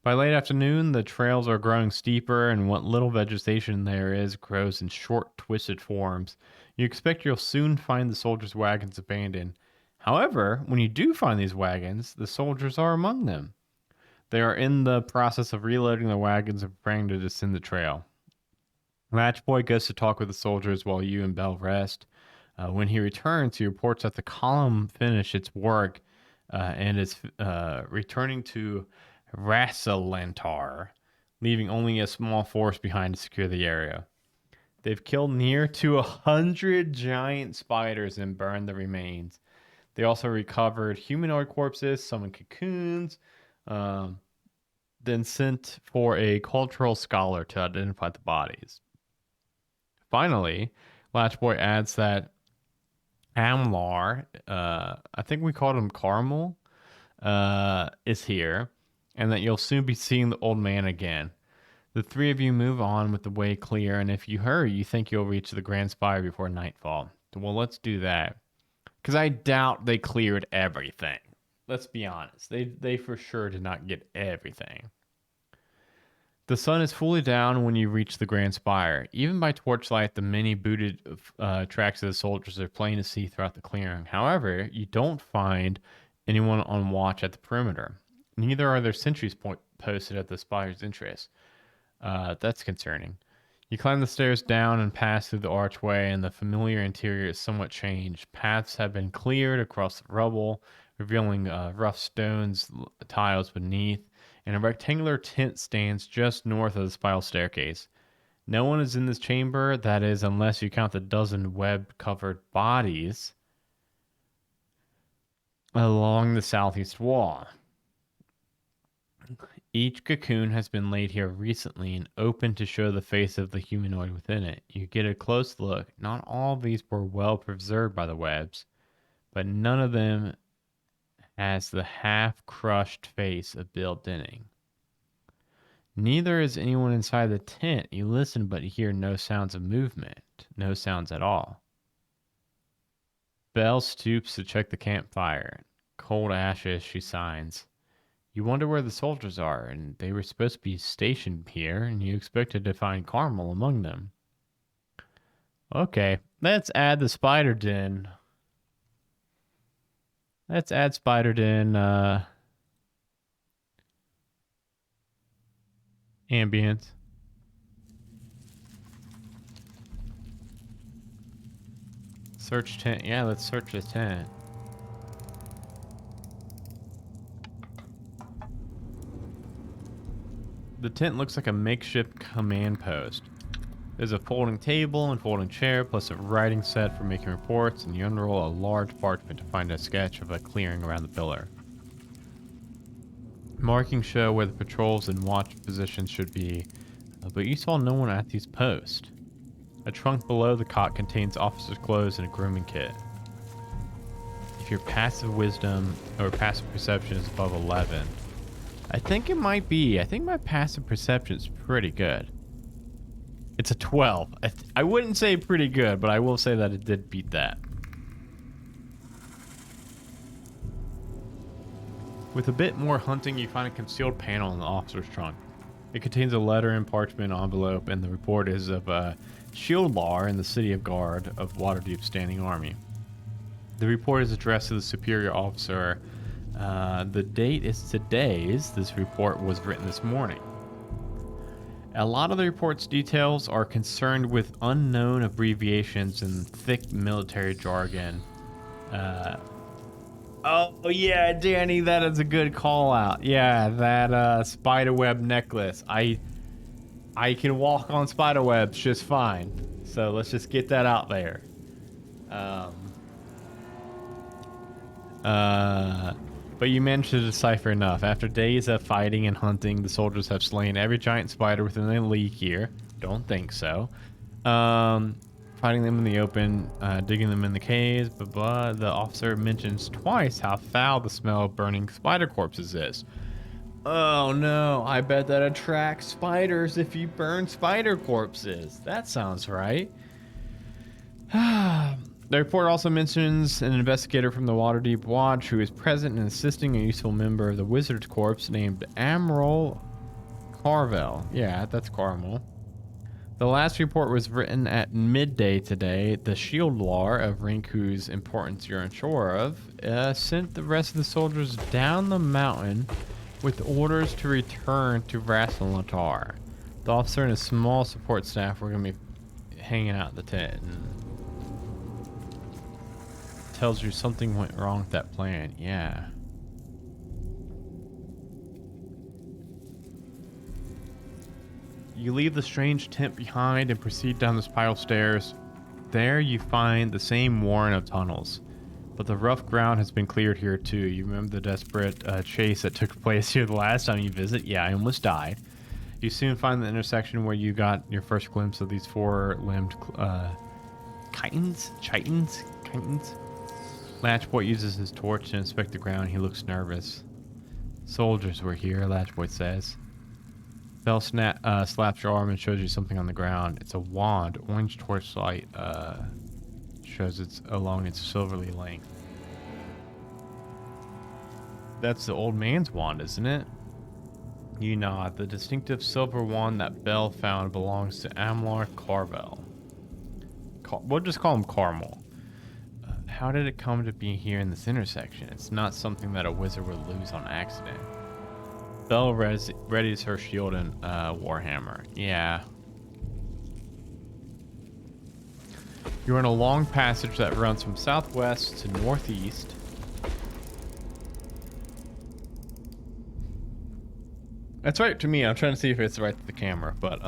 By late afternoon, the trails are growing steeper, and what little vegetation there is grows in short, twisted forms. You expect you'll soon find the soldiers' wagons abandoned. However, when you do find these wagons, the soldiers are among them. They are in the process of reloading the wagons and preparing to descend the trail. Latchboy goes to talk with the soldiers while you and Belle rest. When he returns, he reports that the column finished its work and is returning to Rassalantar, leaving only a small force behind to secure the area. They've killed near to 100 giant spiders and burned the remains. They also recovered humanoid corpses, some in cocoons, then sent for a cultural scholar to identify the bodies. Finally, Latchboy adds that Amlar, I think we called him Carmel, is here, and that you'll soon be seeing the old man again. The 3 of you move on with the way clear, and if you hurry, you think you'll reach the Grand Spire before nightfall. Well, let's do that. Because I doubt they cleared everything. Let's be honest. They for sure did not get everything. The sun is fully down when you reach the Grand Spire. Even by torchlight, the many booted tracks of the soldiers are plain to see throughout the clearing. However, you don't find anyone on watch at the perimeter. Neither are there sentries posted at the spire's entrance. That's concerning. You climb the stairs down and pass through the archway, and the familiar interior is somewhat changed. Paths have been cleared across the rubble, revealing rough stones tiles beneath, and a rectangular tent stands just north of the spiral staircase. No one is in this chamber, that is, unless you count the dozen web-covered bodies along the southeast wall. Each cocoon has been laid here recently and opened to show the face of the humanoid within it. You get a close look. Not all of these were well preserved by the webs, but none of them has the half-crushed face of Bill Denning. Neither is anyone inside the tent. You listen, but you hear no sounds of movement. No sounds at all. Belle stoops to check the campfire. Cold ashes, she signs. You wonder where the soldiers are, and they were supposed to be stationed here, and you expected to find Carmel among them. Okay, let's add the spider den. Let's add spider den, Ambience. Search tent. Yeah, let's search the tent. The tent looks like a makeshift command post. There's a folding table and folding chair, plus a writing set for making reports, and you unroll a large parchment to find a sketch of a clearing around the pillar. Markings show where the patrols and watch positions should be, but you saw no one at these posts. A trunk below the cot contains officer's clothes and a grooming kit. If your passive wisdom or passive perception is above 11, I think it might be. I think my passive perception is pretty good. It's a 12. I wouldn't say pretty good, but I will say that it did beat that. With a bit more hunting, you find a concealed panel in the officer's trunk. It contains a letter and parchment envelope, and the report is of a shield lar in the city of Guard of Waterdeep's standing army. The report is addressed to the superior officer. The date is today's. This report was written this morning. A lot of the report's details are concerned with unknown abbreviations and thick military jargon. Oh yeah, Danny, that is a good call out. Yeah, that spiderweb necklace. I can walk on spiderwebs just fine. So let's just get that out there. But you managed to decipher enough. After days of fighting and hunting, the soldiers have slain every giant spider within a league here. Don't think so. Fighting them in the open, digging them in the caves, blah blah. The officer mentions twice how foul the smell of burning spider corpses is. Oh no, I bet that attracts spiders if you burn spider corpses. That sounds right. The report also mentions an investigator from the Waterdeep Watch who is present and assisting a useful member of the Wizard's Corps named Admiral Carvel. Yeah, that's Carmel. The last report was written at midday today. The shield lar of rank whose importance you're unsure of sent the rest of the soldiers down the mountain with orders to return to Rasselatar. The officer and a small support staff were going to be hanging out in the tent. And tells you something went wrong with that plan. Yeah. You leave the strange tent behind and proceed down the spiral stairs. There you find the same warren of tunnels, but the rough ground has been cleared here too. You remember the desperate chase that took place here the last time you visit? Yeah, I almost died. You soon find the intersection where you got your first glimpse of these four-limbed chitons. Latchboy uses his torch to inspect the ground. He looks nervous. Soldiers were here, Latchboy says. Bell slaps your arm and shows you something on the ground. It's a wand. Orange torchlight shows it's along its silvery length. That's the old man's wand, isn't it? You nod. The distinctive silver wand that Bell found belongs to Amlar Carvel. We'll just call him Carmel. How did it come to be here in this intersection? It's not something that a wizard would lose on accident. Bell readies her shield and warhammer. Yeah. You're in a long passage that runs from southwest to northeast. That's right to me. I'm trying to see if it's right to the camera, but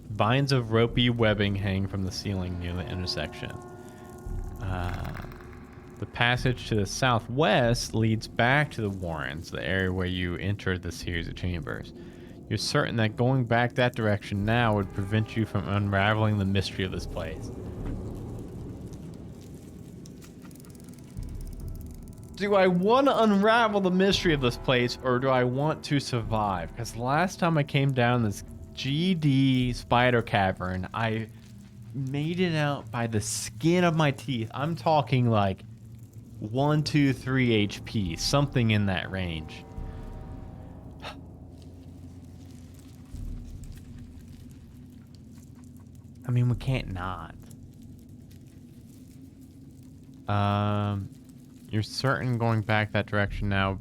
vines of ropey webbing hang from the ceiling near the intersection. The passage to the southwest leads back to the Warrens, the area where you entered the series of chambers. You're certain that going back that direction now would prevent you from unraveling the mystery of this place. Do I want to unravel the mystery of this place, or do I want to survive? Because last time I came down this GD spider cavern, I made it out by the skin of my teeth. I'm talking like 1, 2, 3 HP, something in that range. I mean, we can't not. You're certain going back that direction now.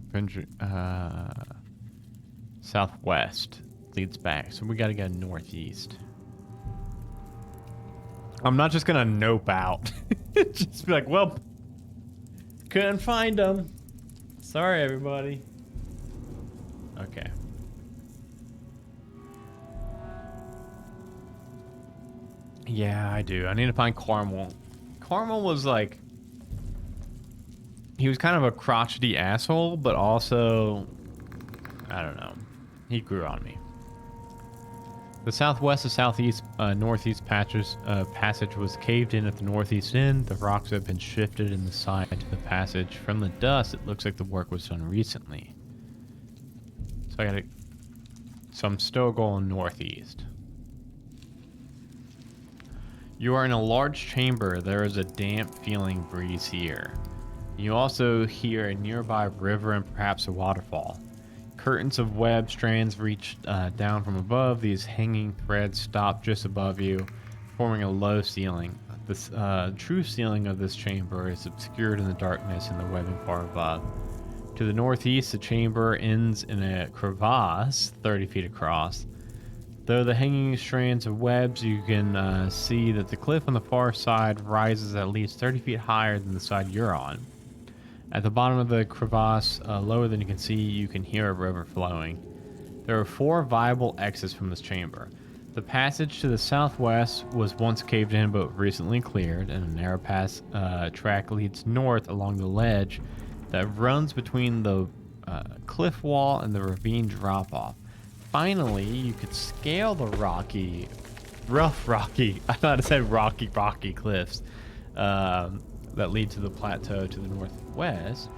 southwest leads back. So we got to go northeast. I'm not just going to nope out. Just be like, well, couldn't find them. Sorry, everybody. Okay. Yeah, I do. I need to find Carmel. Carmel was like... He was kind of a crotchety asshole, but also... I don't know. He grew on me. The southwest to southeast, northeast passage was caved in at the northeast end. The rocks have been shifted in the side to the passage. From the dust, it looks like the work was done recently. So I'm still going northeast. You are in a large chamber. There is a damp feeling breeze here. You also hear a nearby river and perhaps a waterfall. Curtains of web strands reach down from above. These hanging threads stop just above you, forming a low ceiling. The true ceiling of this chamber is obscured in the darkness in the webbing far above. To the northeast, the chamber ends in a crevasse 30 feet across. Though the hanging strands of webs, you can see that the cliff on the far side rises at least 30 feet higher than the side you're on. At the bottom of the crevasse, lower than you can see, you can hear a river flowing. There are 4 viable exits from this chamber. The passage to the southwest was once caved in but recently cleared, and a narrow track leads north along the ledge that runs between the cliff wall and the ravine drop-off. Finally, you could scale the rocky, I thought it said rocky cliffs that lead to the plateau to the northwest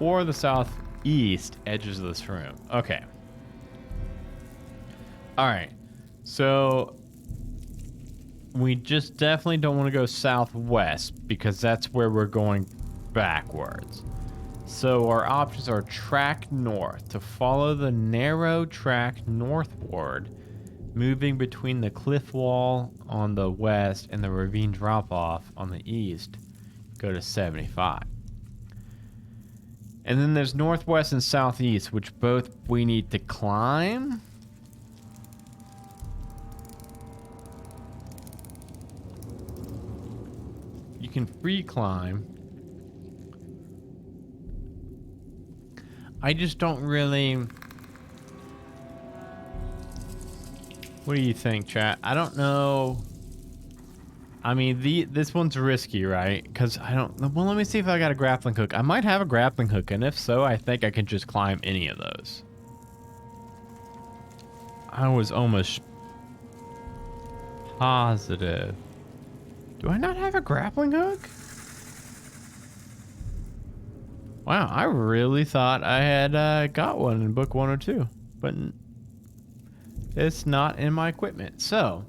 or the southeast edges of this room. Okay. All right. So we just definitely don't want to go southwest because that's where we're going backwards. So our options are track north to follow the narrow track northward, moving between the cliff wall on the west and the ravine drop-off on the east. Go to 75. And then there's northwest and southeast, which both we need to climb. You can free climb. I just don't really... What do you think, chat? I don't know... I mean, this one's risky, right? Because I don't... Well, let me see if I got a grappling hook. I might have a grappling hook, and if so, I think I can just climb any of those. I was almost positive. Do I not have a grappling hook? Wow, I really thought I had got one in book 102, but it's not in my equipment. So...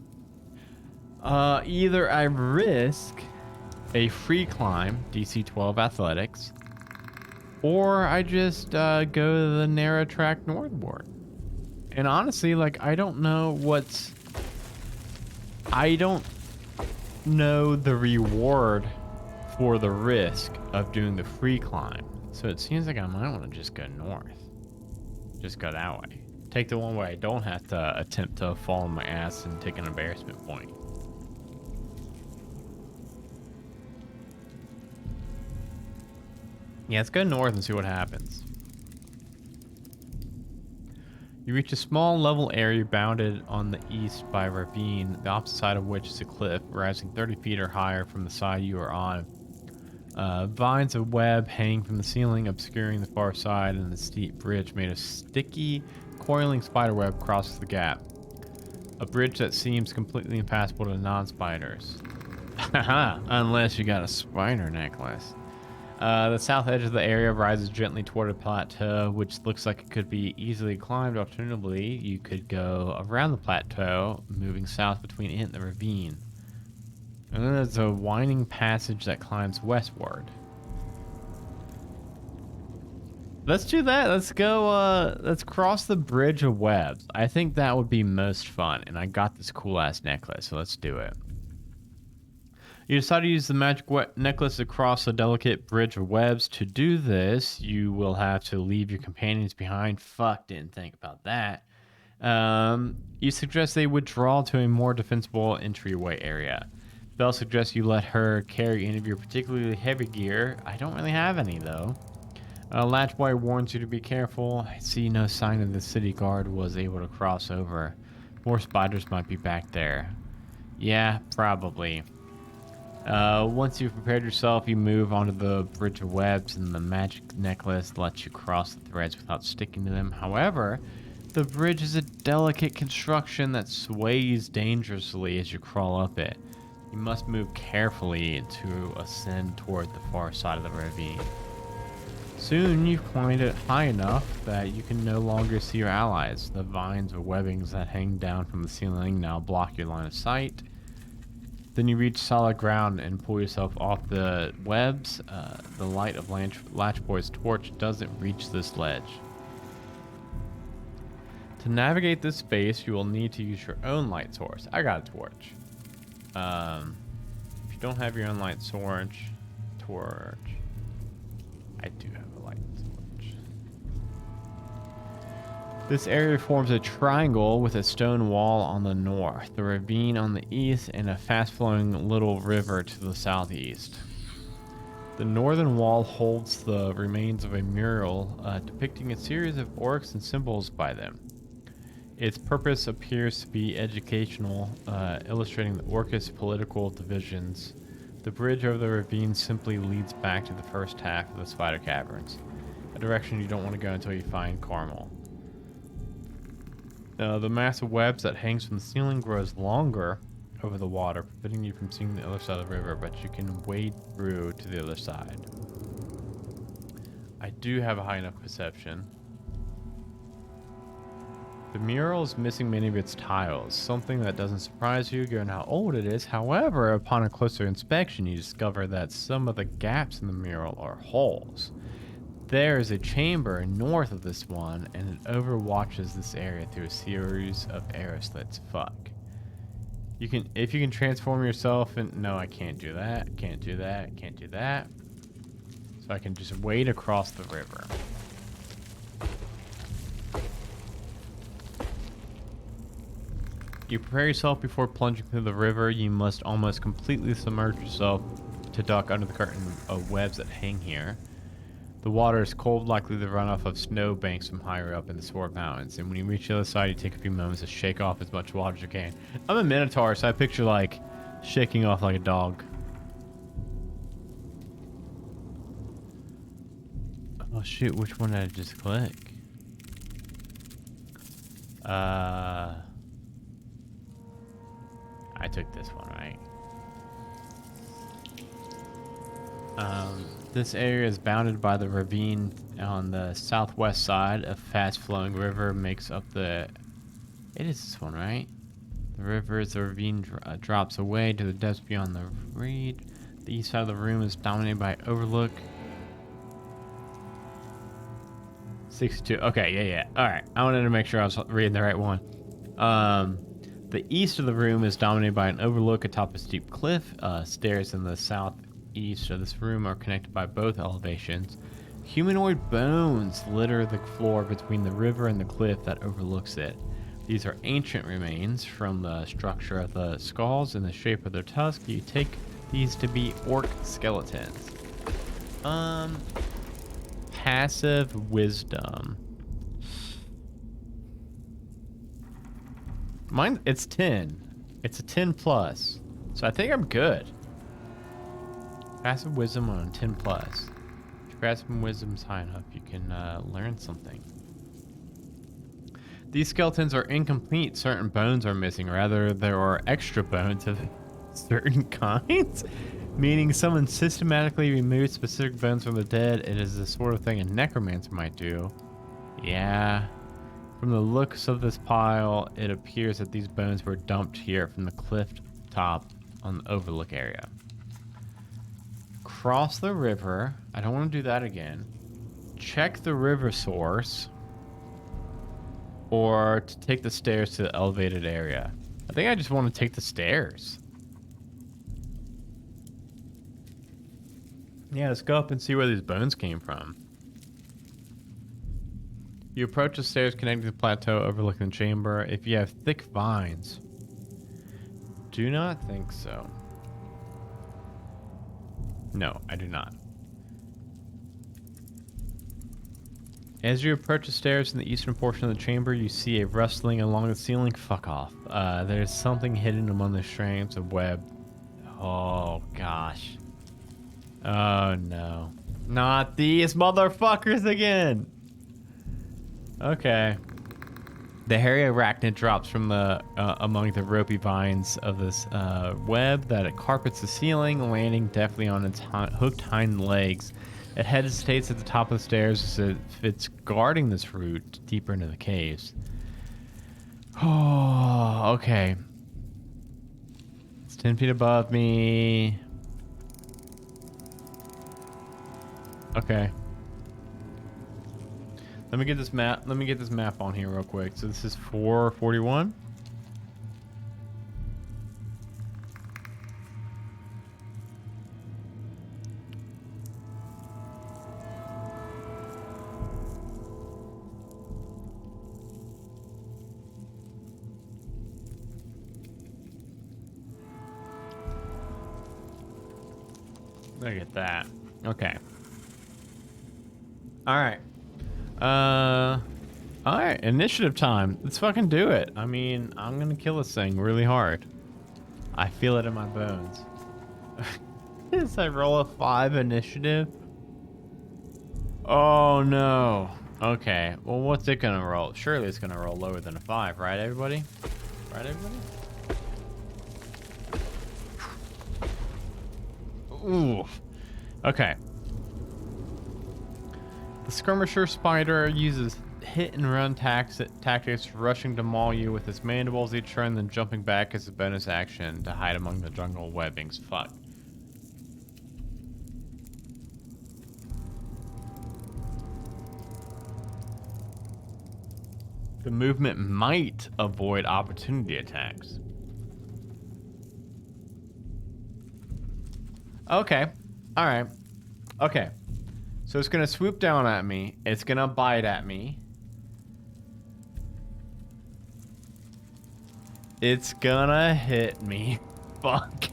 either I risk a free climb, DC 12 athletics, or I just go to the narrow track northward. And honestly, like, I don't know the reward for the risk of doing the free climb. So it seems like I might want to just go north. Just go that way. Take the one way I don't have to attempt to fall on my ass and take an embarrassment point. Yeah, let's go north and see what happens. You reach a small level area bounded on the east by a ravine, the opposite side of which is a cliff, rising 30 feet or higher from the side you are on. Vines of web hang from the ceiling, obscuring the far side, and the steep bridge made of sticky, coiling spiderweb crosses the gap. A bridge that seems completely impassable to non-spiders. Haha, unless you got a spider necklace. The south edge of the area rises gently toward a plateau, which looks like it could be easily climbed. Alternatively, you could go around the plateau, moving south between it and the ravine. And then there's a winding passage that climbs westward. Let's do that. Let's go, let's cross the bridge of webs. I think that would be most fun, and I got this cool-ass necklace, so let's do it. You decide to use the magic necklace to cross the delicate bridge of webs. To do this, you will have to leave your companions behind. Fuck, didn't think about that. You suggest they withdraw to a more defensible entryway area. Belle suggests you let her carry any of your particularly heavy gear. I don't really have any, though. Latchboy warns you to be careful. I see no sign of the city guard was able to cross over. More spiders might be back there. Yeah, probably. Once you've prepared yourself, you move onto the bridge of webs, and the magic necklace lets you cross the threads without sticking to them. However, the bridge is a delicate construction that sways dangerously as you crawl up it. You must move carefully to ascend toward the far side of the ravine. Soon, you've climbed it high enough that you can no longer see your allies. The vines or webbings that hang down from the ceiling now block your line of sight. Then you reach solid ground and pull yourself off the webs. The light of Latchboy's torch doesn't reach this ledge. To navigate this space, you will need to use your own light source. I got a torch. If you don't have your own light torch, I do have a light torch. This area forms a triangle with a stone wall on the north, the ravine on the east, and a fast-flowing little river to the southeast. The northern wall holds the remains of a mural depicting a series of orcs and symbols by them. Its purpose appears to be educational, illustrating the Orcus political divisions. The bridge over the ravine simply leads back to the first half of the Spider Caverns, a direction you don't want to go until you find Carmel. The mass of webs that hangs from the ceiling grows longer over the water, preventing you from seeing the other side of the river, but you can wade through to the other side. I do have a high enough perception. The mural is missing many of its tiles, something that doesn't surprise you given how old it is. However, upon a closer inspection, you discover that some of the gaps in the mural are holes. There is a chamber north of this one, and it overwatches this area through a series of arrow slits. Fuck. If you can transform yourself and no, I can't do that. Can't do that. Can't do that. So I can just wade across the river. You prepare yourself before plunging through the river. You must almost completely submerge yourself to duck under the curtain of webs that hang here. The water is cold, likely the runoff of snow banks from higher up in the Sword Mountains. And when you reach the other side, you take a few moments to shake off as much water as you can. I'm a Minotaur, so I picture like shaking off like a dog. Oh shoot, which one did I just click? I took this one, right? This area is bounded by the ravine on the southwest side. A fast-flowing river makes up the... It is this one, right? The river as the ravine drops away to the depths beyond the reed. The east side of the room is dominated by overlook. 62. Okay, yeah. Alright, I wanted to make sure I was reading the right one. The east of the room is dominated by an overlook atop a steep cliff. Stairs in the southeast of this room are connected by both elevations. Humanoid bones litter the floor between the river and the cliff that overlooks it. These are ancient remains from the structure of the skulls and the shape of their tusks. You take these to be orc skeletons. Passive wisdom. Mine, it's 10. It's a 10 plus. So I think I'm good. Passive wisdom on a 10 plus. If your passive wisdom's high enough, you can learn something. These skeletons are incomplete. Certain bones are missing. Rather, there are extra bones of certain kinds. Meaning someone systematically removes specific bones from the dead. It is the sort of thing a necromancer might do. Yeah. From the looks of this pile, it appears that these bones were dumped here from the cliff top on the overlook area. Cross the river. I don't want to do that again. Check the river source. Or to take the stairs to the elevated area. I think I just want to take the stairs. Yeah, let's go up and see where these bones came from. You approach the stairs connecting to the plateau overlooking the chamber. If you have thick vines. Do not think so. No, I do not. As you approach the stairs in the eastern portion of the chamber, you see a rustling along the ceiling. Fuck off. There's something hidden among the strands of web. Oh, gosh. Oh, no. Not these motherfuckers again! Okay. The hairy arachnid drops from the among the ropey vines of this web that it carpets the ceiling, landing deftly on its hooked hind legs. It hesitates at the top of the stairs as if it's guarding this route deeper into the caves. Oh, okay. It's 10 feet above me. Okay. Let me get this map. Let me get this map on here real quick. So this is 441. Look at that. Okay. All right. All right. Initiative time. Let's fucking do it. I mean, I'm gonna kill this thing really hard. I feel it in my bones. As I roll a 5 initiative. Oh no. Okay. Well, what's it gonna roll? Surely it's gonna roll lower than a 5, right, everybody? Right, everybody? Ooh. Okay. The skirmisher spider uses hit and run tactics, rushing to maul you with its mandibles each turn, then jumping back as a bonus action to hide among the jungle webbings. Fuck. The movement might avoid opportunity attacks. Okay. All right. Okay. So it's going to swoop down at me. It's going to bite at me. It's going to hit me. Fuck.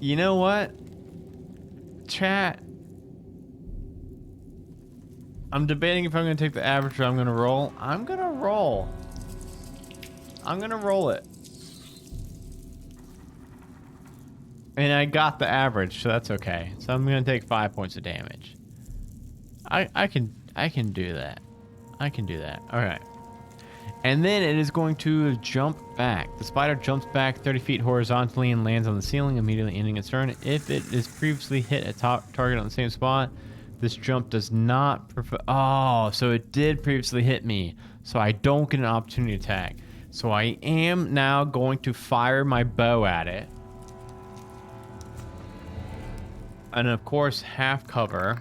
You know what? Chat. I'm debating if I'm going to take the average or I'm going to roll. I'm going to roll. I'm going to roll it. And I got the average, so that's okay. So I'm gonna take 5 points of damage. I can do that. I can do that. Alright. And then it is going to jump back. The spider jumps back 30 feet horizontally and lands on the ceiling, immediately ending its turn. If it is previously hit a target on the same spot, this jump does not oh, so it did previously hit me. So I don't get an opportunity attack. So I am now going to fire my bow at it. And of course, half cover.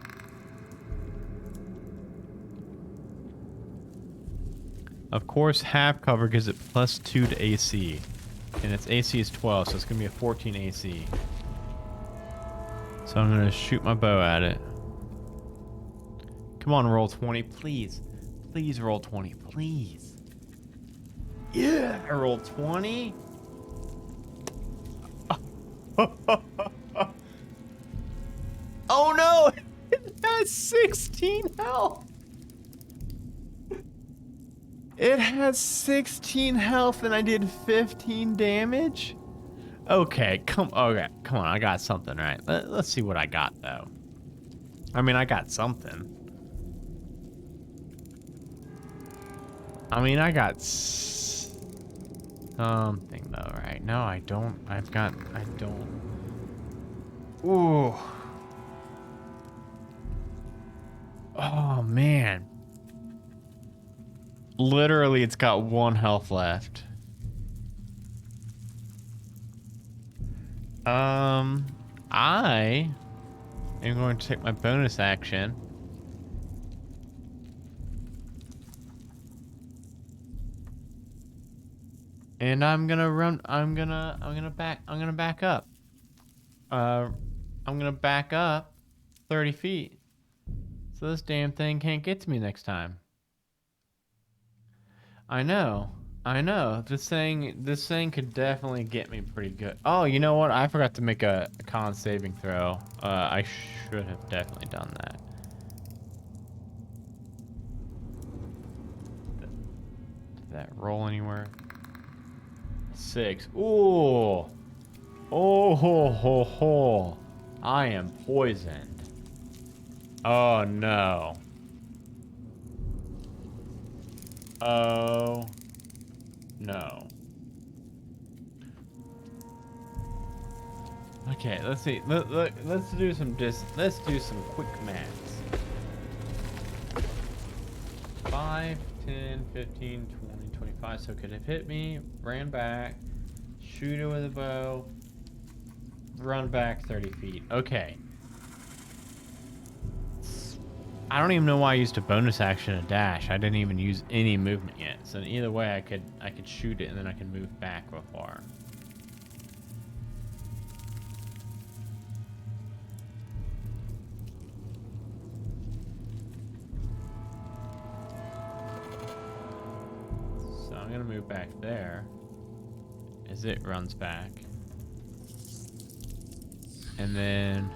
Of course, half cover gives it +2 to AC. And its AC is 12, so it's going to be a 14 AC. So I'm going to shoot my bow at it. Come on, roll 20, please. Please roll 20, please. Yeah, I rolled 20. Oh no! It has 16 health! It has 16 health and I did 15 damage? Okay, come on, I got something, right? Let's see what I got, though. I mean, I got something. I mean, I got something, though, right? No, I don't. I don't. Ooh. Oh, man. Literally, it's got 1 health left. I am going to take my bonus action. And I'm gonna back up. I'm gonna back up 30 feet. So this damn thing can't get to me next time. I know. I know. This thing could definitely get me pretty good. Oh, you know what? I forgot to make a con saving throw. I should have definitely done that. Did that roll anywhere? 6. Ooh. Oh ho ho ho. I am poisoned. Oh no. Oh no. Okay, let's see. Let's do some quick maths. 5, 10, 15, 20, 25. So could have hit me, ran back, shoot it with a bow, run back 30 feet. Okay. I don't even know why I used a bonus action and dash. I didn't even use any movement yet. So either way, I could shoot it and then I can move back real far. So I'm gonna move back there as it runs back, and then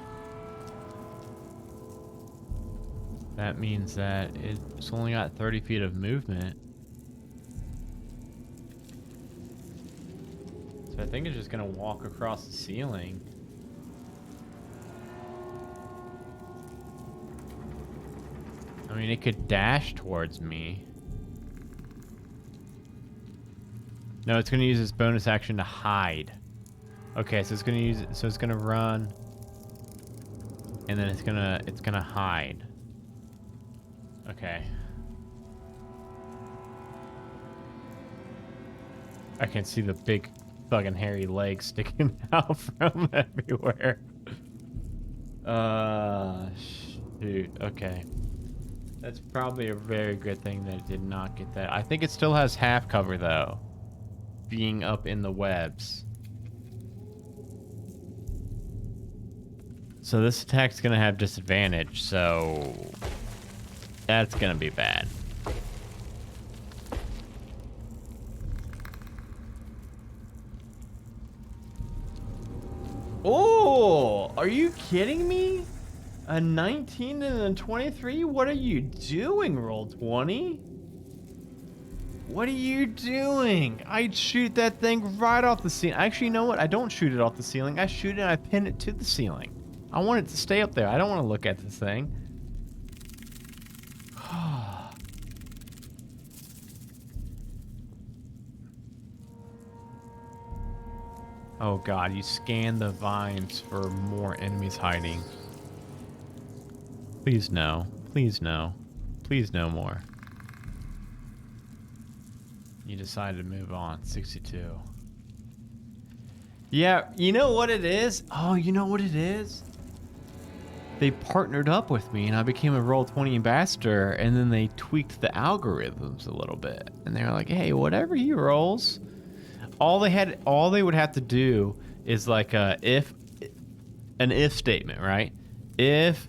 that means that it's only got 30 feet of movement. So I think it's just gonna walk across the ceiling. I mean, it could dash towards me. No, it's gonna use its bonus action to hide. Okay, so it's gonna use it. So it's gonna run, and then it's gonna hide. Okay. I can see the big fucking hairy legs sticking out from everywhere. Shoot. Okay. That's probably a very good thing that it did not get that. I think it still has half cover though, being up in the webs. So this attack's gonna have disadvantage, so that's gonna be bad. Oh, are you kidding me? A 19 and a 23? What are you doing, Roll20? What are you doing? I'd shoot that thing right off the ceiling. Actually, you know what? I don't shoot it off the ceiling. I shoot it and I pin it to the ceiling. I want it to stay up there. I don't want to look at this thing. Oh god, you scan the vines for more enemies hiding. Please no. Please no. Please no more. You decided to move on. 62. Yeah, you know what it is? Oh, you know what it is? They partnered up with me and I became a Roll20 ambassador, and then they tweaked the algorithms a little bit. And they were like, hey, whatever he rolls, all they would have to do is like an if statement, right? If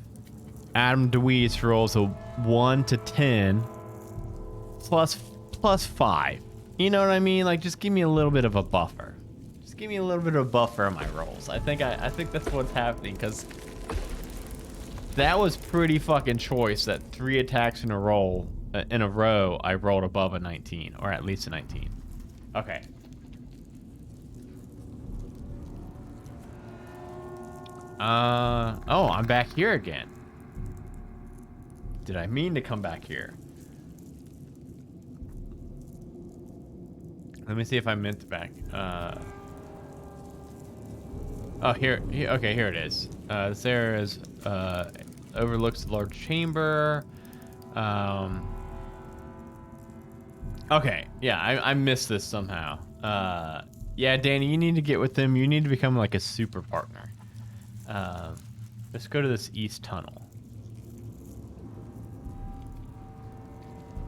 Adam DeWeese rolls a 1 to 10 plus 5. You know what I mean? Like, just give me a little bit of a buffer. Just give me a little bit of a buffer on my rolls. I think that's what's happening, because that was pretty fucking choice that 3 attacks in a row I rolled above a 19, or at least a 19. Okay. Oh, I'm back here again. Did I mean to come back here? Let me see if I meant to back. Oh, here. Okay, here it is. This area is overlooks the large chamber. Okay, yeah, I missed this somehow. Yeah, Danny, you need to get with them. You need to become like a super partner. Let's go to this east tunnel.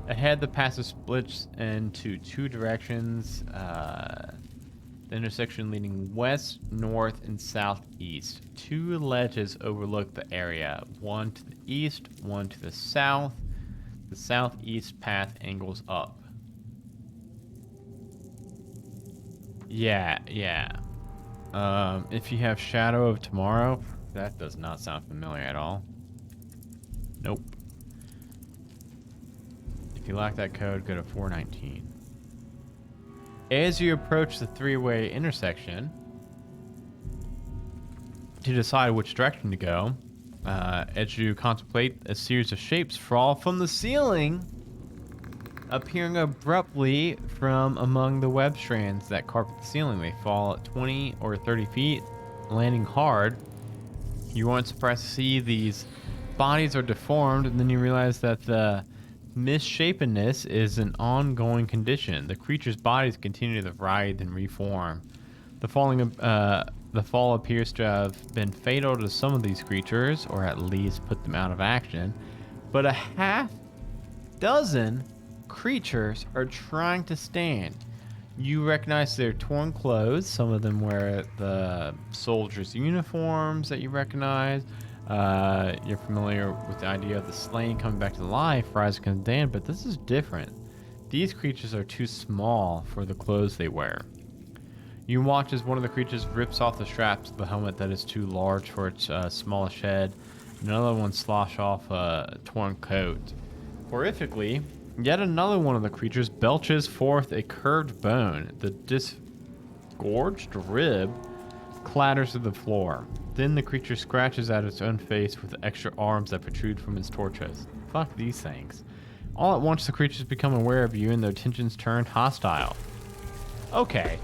Ahead, the passage splits into 2 directions. The intersection leading west, north, and southeast. 2 ledges overlook the area. One to the east, one to the south. The southeast path angles up. Yeah. If you have Shadow of Tomorrow, that does not sound familiar at all. Nope. If you lack that code, go to 419. As you approach the 3-way intersection, to decide which direction to go, as you contemplate, a series of shapes fall from the ceiling, appearing abruptly from among the web strands that carpet the ceiling. They fall at 20 or 30 feet, landing hard. You aren't surprised to see these bodies are deformed, and then you realize that the misshapenness is an ongoing condition. The creature's bodies continue to writhe and reform. The fall appears to have been fatal to some of these creatures, or at least put them out of action. But a half dozen creatures are trying to stand. You recognize their torn clothes. Some of them wear the soldiers' uniforms that you recognize. You're familiar with the idea of the slain coming back to life, rising from the dead, but this is different. These creatures are too small for the clothes they wear. You watch as one of the creatures rips off the straps of the helmet that is too large for its smallest head. Another one slosh off a torn coat. Horrifically, yet another one of the creatures belches forth a curved bone. The disgorged rib clatters to the floor. Then the creature scratches at its own face with the extra arms that protrude from its torsos. Fuck these things. All at once, the creatures become aware of you and their attentions turn hostile. Okay.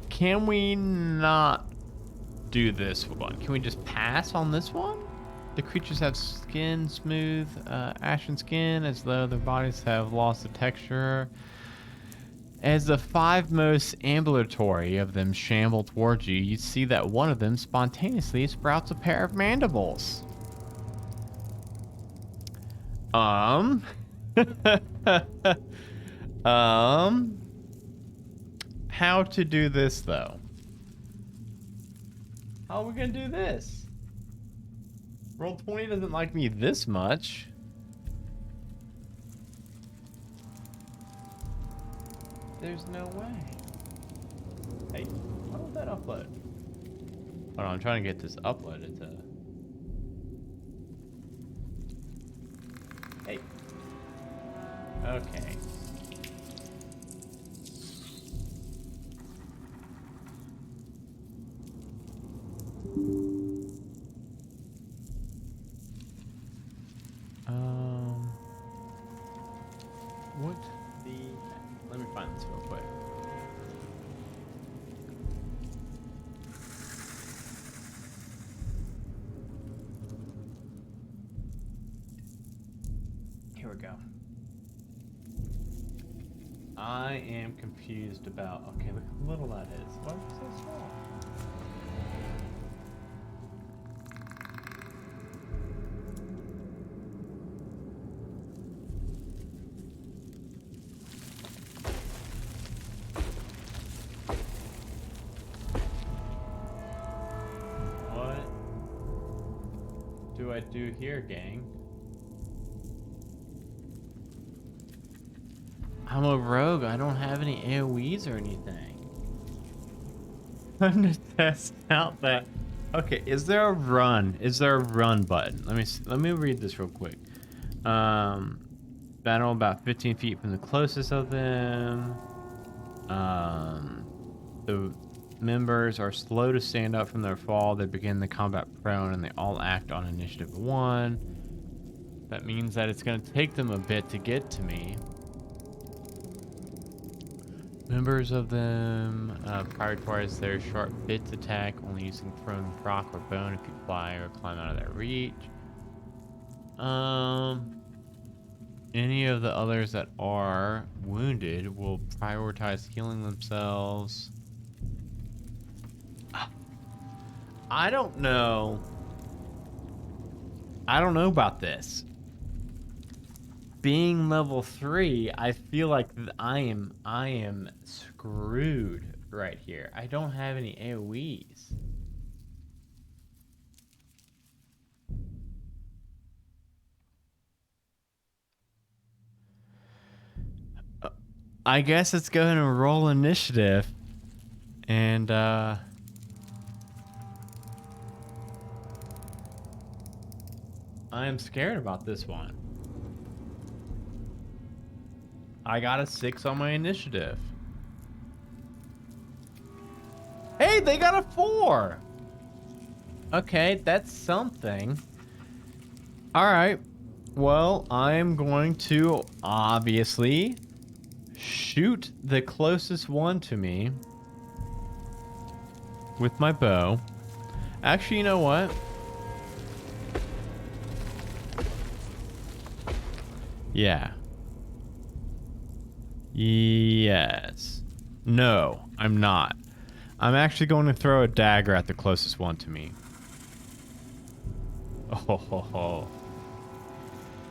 Can we not do this one? Can we just pass on this one? The creatures have skin, smooth, ashen skin, as though their bodies have lost the texture. As the 5 most ambulatory of them shamble towards you, you see that one of them spontaneously sprouts a pair of mandibles. How to do this, though? How are we gonna do this? Roll20 doesn't like me this much. There's no way. Hey, how did that upload? Hold on, I'm trying to get this uploaded to... Hey. Okay. What the... Let me find this real quick. Here we go. I am confused about... Okay, look how little that is. Why is it so small? Do I do here, gang? I'm a rogue. I don't have any AoEs or anything. I'm to test out that. Okay, is there a run? Is there a run button? Let me read this real quick. Battle about 15 feet from the closest of them. The members are slow to stand up from their fall. They begin the combat prone and they all act on initiative 1. That means that it's going to take them a bit to get to me. Members of them prioritize their sharp bits attack, only using prone, proc, or bone if you fly or climb out of their reach. Any of the others that are wounded will prioritize healing themselves. I don't know. I don't know about this. being level 3, I feel like I am screwed right here. I don't have any AoEs. I guess let's go ahead and roll initiative. And I am scared about this one. I got a 6 on my initiative. Hey, they got a 4. Okay, that's something. All right. Well, I'm going to obviously shoot the closest one to me with my bow. Actually, you know what? Yeah. Yes. No, I'm not. I'm actually going to throw a dagger at the closest one to me. Oh, ho, ho.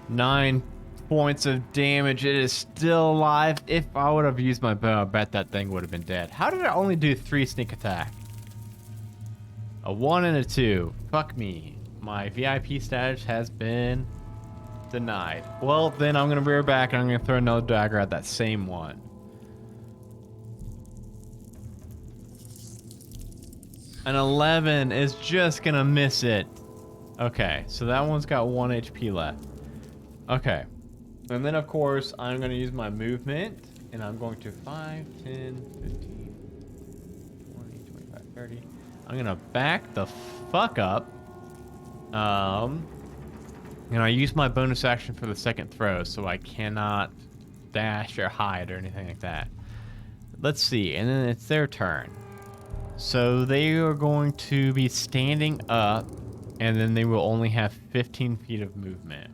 9 points of damage. It is still alive. If I would have used my bow, I bet that thing would have been dead. How did I only do 3 sneak attack? A 1 and a 2. Fuck me. My VIP status has been denied. Well, then I'm going to rear back and I'm going to throw another dagger at that same one. An 11 is just going to miss it. Okay, so that one's got 1 HP left. Okay. And then, of course, I'm going to use my movement. And I'm going to 5, 10, 15, 20, 25, 30. I'm going to back the fuck up. And I use my bonus action for the second throw, so I cannot dash or hide or anything like that. Let's see. And then it's their turn. So they are going to be standing up. And then they will only have 15 feet of movement.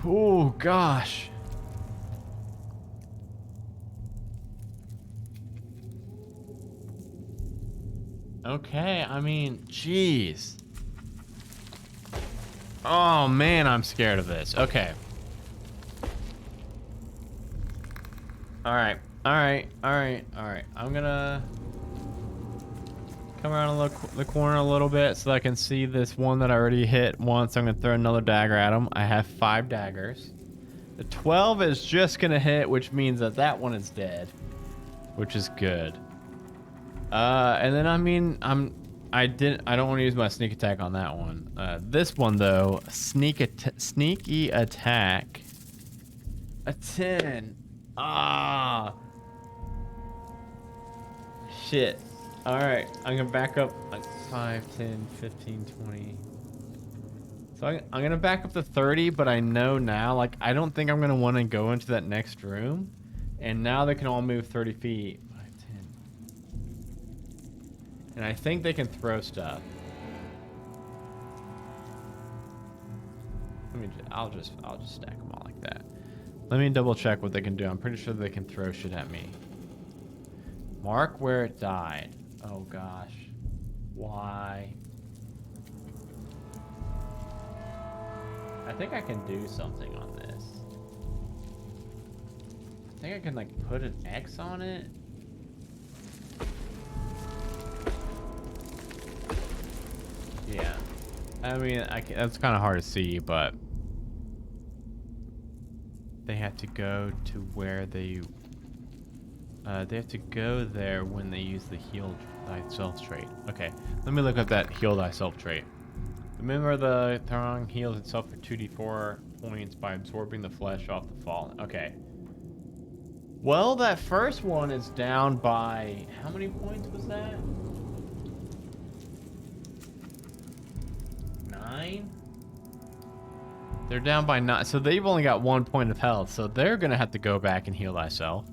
Oh, gosh. Okay, I mean, jeez. Oh, man, I'm scared of this. Okay. Alright. I'm gonna come around the corner a little bit so I can see this one that I already hit once. I'm gonna throw another dagger at him. I have 5 daggers. The 12 is just gonna hit, which means that that one is dead, which is good. And then, I mean, I don't want to use my sneak attack on that one. This one though, sneaky attack. A 10. Ah. Shit. All right, I'm gonna back up like 5, 10, 15, 20. So I'm gonna back up to 30, but I know now, like, I don't think I'm gonna want to go into that next room. And now they can all move 30 feet. And I think they can throw stuff. I'll just stack them all like that. Let me double check what they can do. I'm pretty sure they can throw shit at me. Mark where it died. Oh gosh. Why? I think I can do something on this. I think I can like put an X on it. Yeah, I mean, that's kind of hard to see, but they have to go to where they have to go there when they use the heal thyself trait. Okay, let me look up that heal thyself trait. Remember, the throng heals itself for 2d4 points by absorbing the flesh off the fallen. Okay. Well, that first one is down by, how many points was that? 9? They're down by 9, so they've only got 1 point of health, so they're gonna have to go back and heal thyself.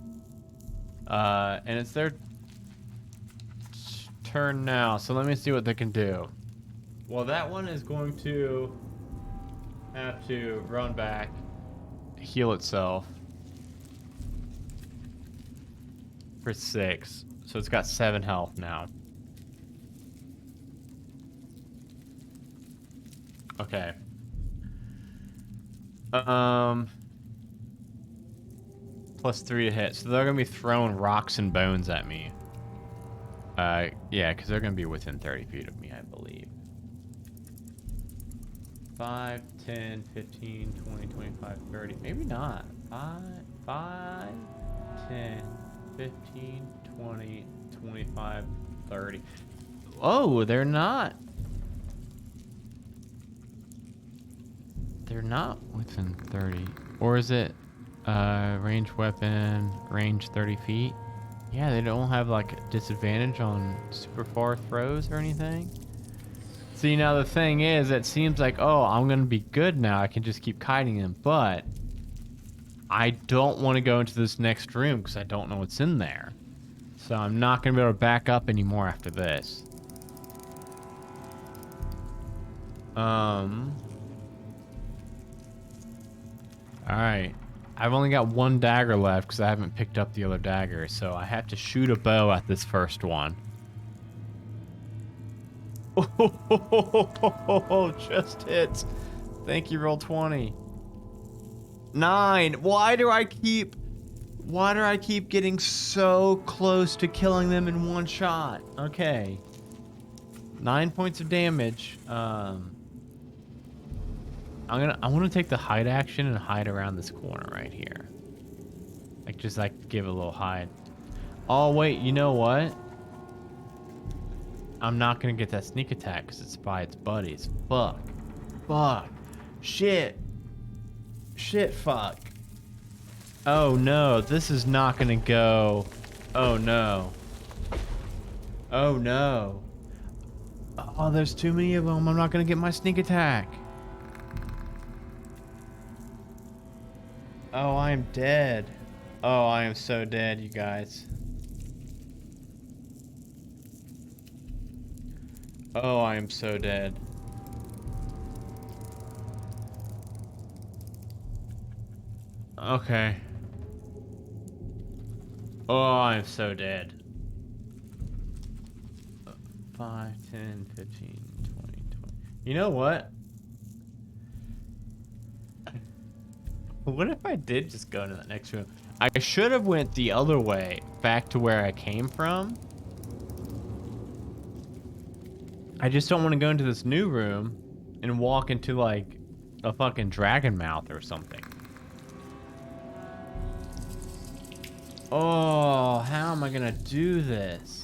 And it's their turn now, so let me see what they can do. Well, that one is going to have to run back heal itself for 6. So it's got 7 health now. Okay. Plus 3 to hit. So they're gonna be throwing rocks and bones at me. Yeah, because they're gonna be within 30 feet of me, I believe. 5, 10, 15, 20, 25, 30. Maybe not. 5, 10, 15, 20, 25, 30. Oh, they're not. They're not within 30. Or is it range weapon, range 30 feet? Yeah, they don't have like a disadvantage on super far throws or anything. See, now the thing is, it seems like, oh, I'm going to be good now. I can just keep kiting them. But I don't want to go into this next room because I don't know what's in there. So I'm not going to be able to back up anymore after this. Alright. I've only got 1 dagger left because I haven't picked up the other dagger. So I have to shoot a bow at this first one. Oh, just hit. Thank you, roll 20. 9. Why do I keep getting so close to killing them in one shot? Okay. 9 points of damage. I want to take the hide action and hide around this corner right here. Like, just like give a little hide. Oh, wait, you know what? I'm not going to get that sneak attack because it's by its buddies. Fuck. Fuck. Shit. Shit, fuck. Oh, no. This is not going to go. Oh, no. Oh, no. Oh, there's too many of them. I'm not going to get my sneak attack. Oh, I am dead. Oh, I am so dead, you guys. Oh, I am so dead. Okay. Oh, I'm so dead. 5, 10, 15, 20, 20. You know what? What if I did just go into that next room? I should have went the other way, back to where I came from. I just don't want to go into this new room and walk into, like, a fucking dragon mouth or something. Oh, how am I gonna do this?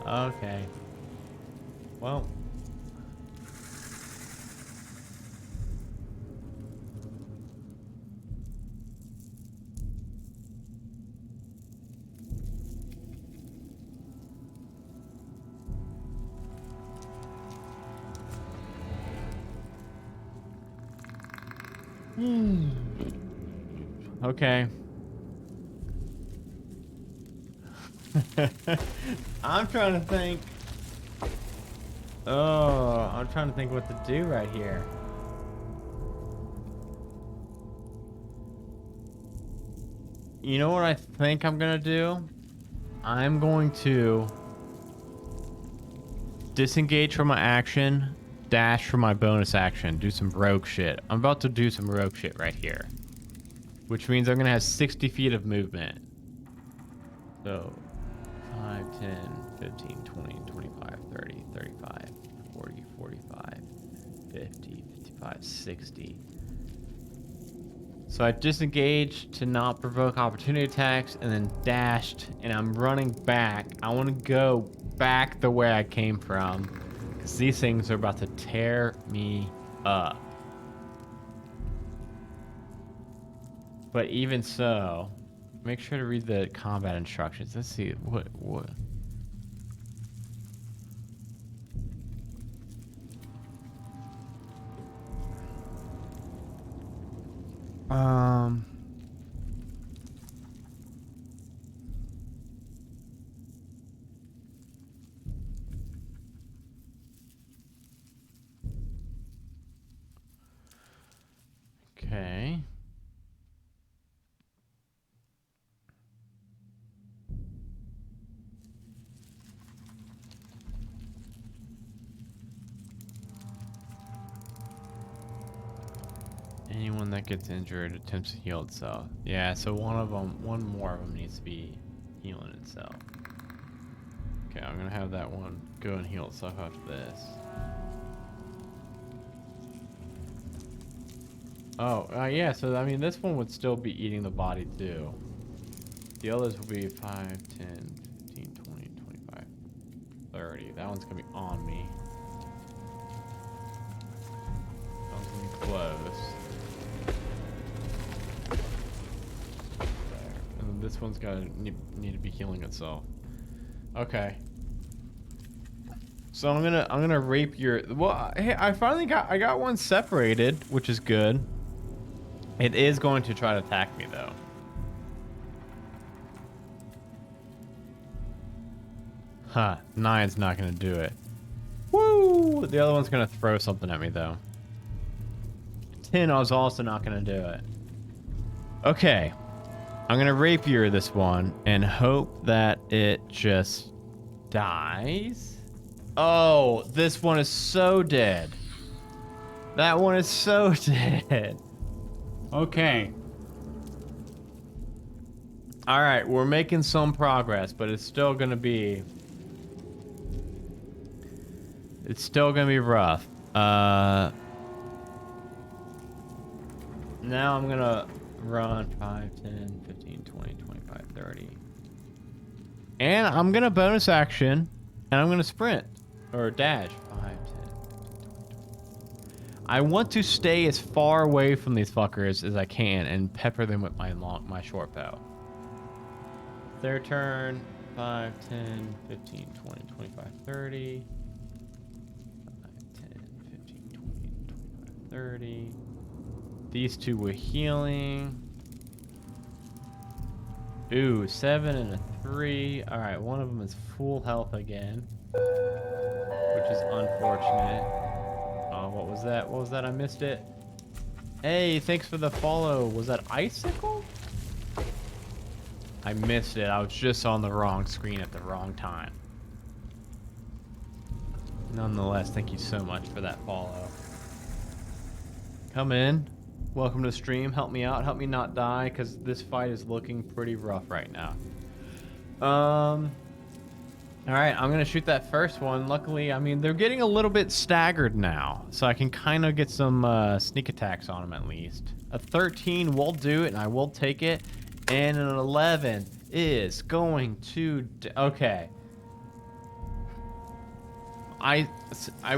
Okay. Well. Okay. I'm trying to think. Oh, I'm trying to think what to do right here. You know what I think I'm gonna do? I'm going to disengage from my action, dash for my bonus action, do some rogue shit. I'm about to do some rogue shit right here. Which means I'm gonna have 60 feet of movement. So, 5, 10, 15, 20, 25, 30, 35, 40, 45, 50, 55, 60. So I disengaged to not provoke opportunity attacks and then dashed and I'm running back. I want to go back the way I came from because these things are about to tear me up. But even so, make sure to read the combat instructions. Let's see what. Okay. Anyone that gets injured attempts to heal itself. Yeah, so one more of them needs to be healing itself. Okay, I'm gonna have that one go and heal itself after this. Oh, yeah, so I mean, this one would still be eating the body too. The others will be 5, 10, 15, 20, 25, 30. That one's gonna be on me. That one's gonna be close. There. And then this one's gotta need to be healing itself. Okay. So I'm gonna rape your. Well, hey, I got one separated, which is good. It is going to try to attack me though. Huh, 9's not gonna do it. Woo! The other one's gonna throw something at me though. 10 is also not gonna do it. Okay. I'm gonna rapier this one and hope that it just dies. Oh, this one is so dead. That one is so dead. Okay. Alright, we're making some progress, but it's still gonna be... It's still gonna be rough. Now I'm gonna run 5, 10, 15, 20, 25, 30. And I'm gonna bonus action, and I'm gonna sprint. Or dash. 5, 10, 15, 20, 20. I want to stay as far away from these fuckers as I can and pepper them with my short bow. Their turn. 5, 10, 15, 20, 25, 30. 5, 10, 15, 20, 25, 30. These two were healing. Ooh, 7 and a 3. Alright, one of them is full health again, which is unfortunate. Oh, what was that? What was that? I missed it. Hey, thanks for the follow. Was that Icicle? I missed it. I was just on the wrong screen at the wrong time. Nonetheless, thank you so much for that follow. Come in. Welcome to the stream. Help me out. Help me not die, because this fight is looking pretty rough right now. Alright, I'm going to shoot that first one. Luckily, I mean, they're getting a little bit staggered now, so I can kind of get some sneak attacks on them at least. A 13 will do it, and I will take it. And an 11 is going to... Okay. I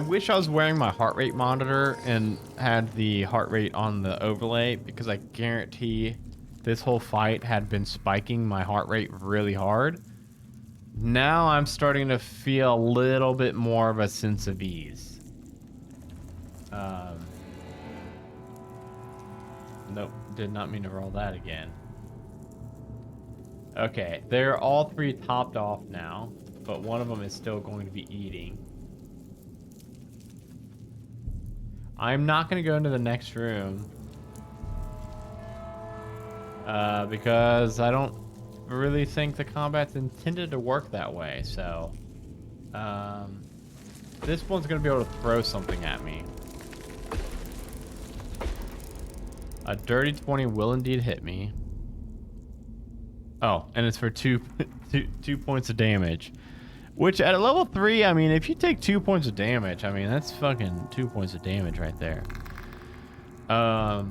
wish I was wearing my heart rate monitor and had the heart rate on the overlay, because I guarantee this whole fight had been spiking my heart rate really hard. Now I'm starting to feel a little bit more of a sense of ease. Nope, did not mean to roll that again. Okay, they're all three topped off now, but one of them is still going to be eating. I'm not going to go into the next room because I don't really think the combat's intended to work that way. So this one's going to be able to throw something at me. A dirty 20 will indeed hit me. Oh, and it's for two points of damage. Which at a level 3, I mean, if you take 2 points of damage, I mean, that's fucking 2 points of damage right there. The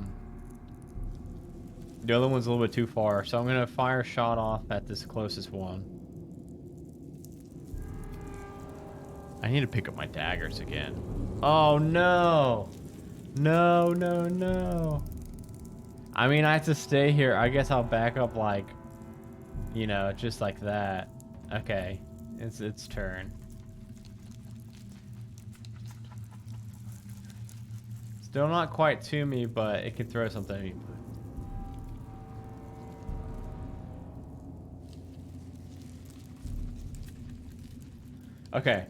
other one's a little bit too far, so I'm going to fire a shot off at this closest one. I need to pick up my daggers again. Oh, no. No, no, no. I mean, I have to stay here. I guess I'll back up, like, you know, just like that. Okay. It's its turn. Still not quite to me, but it can throw something at me. Okay.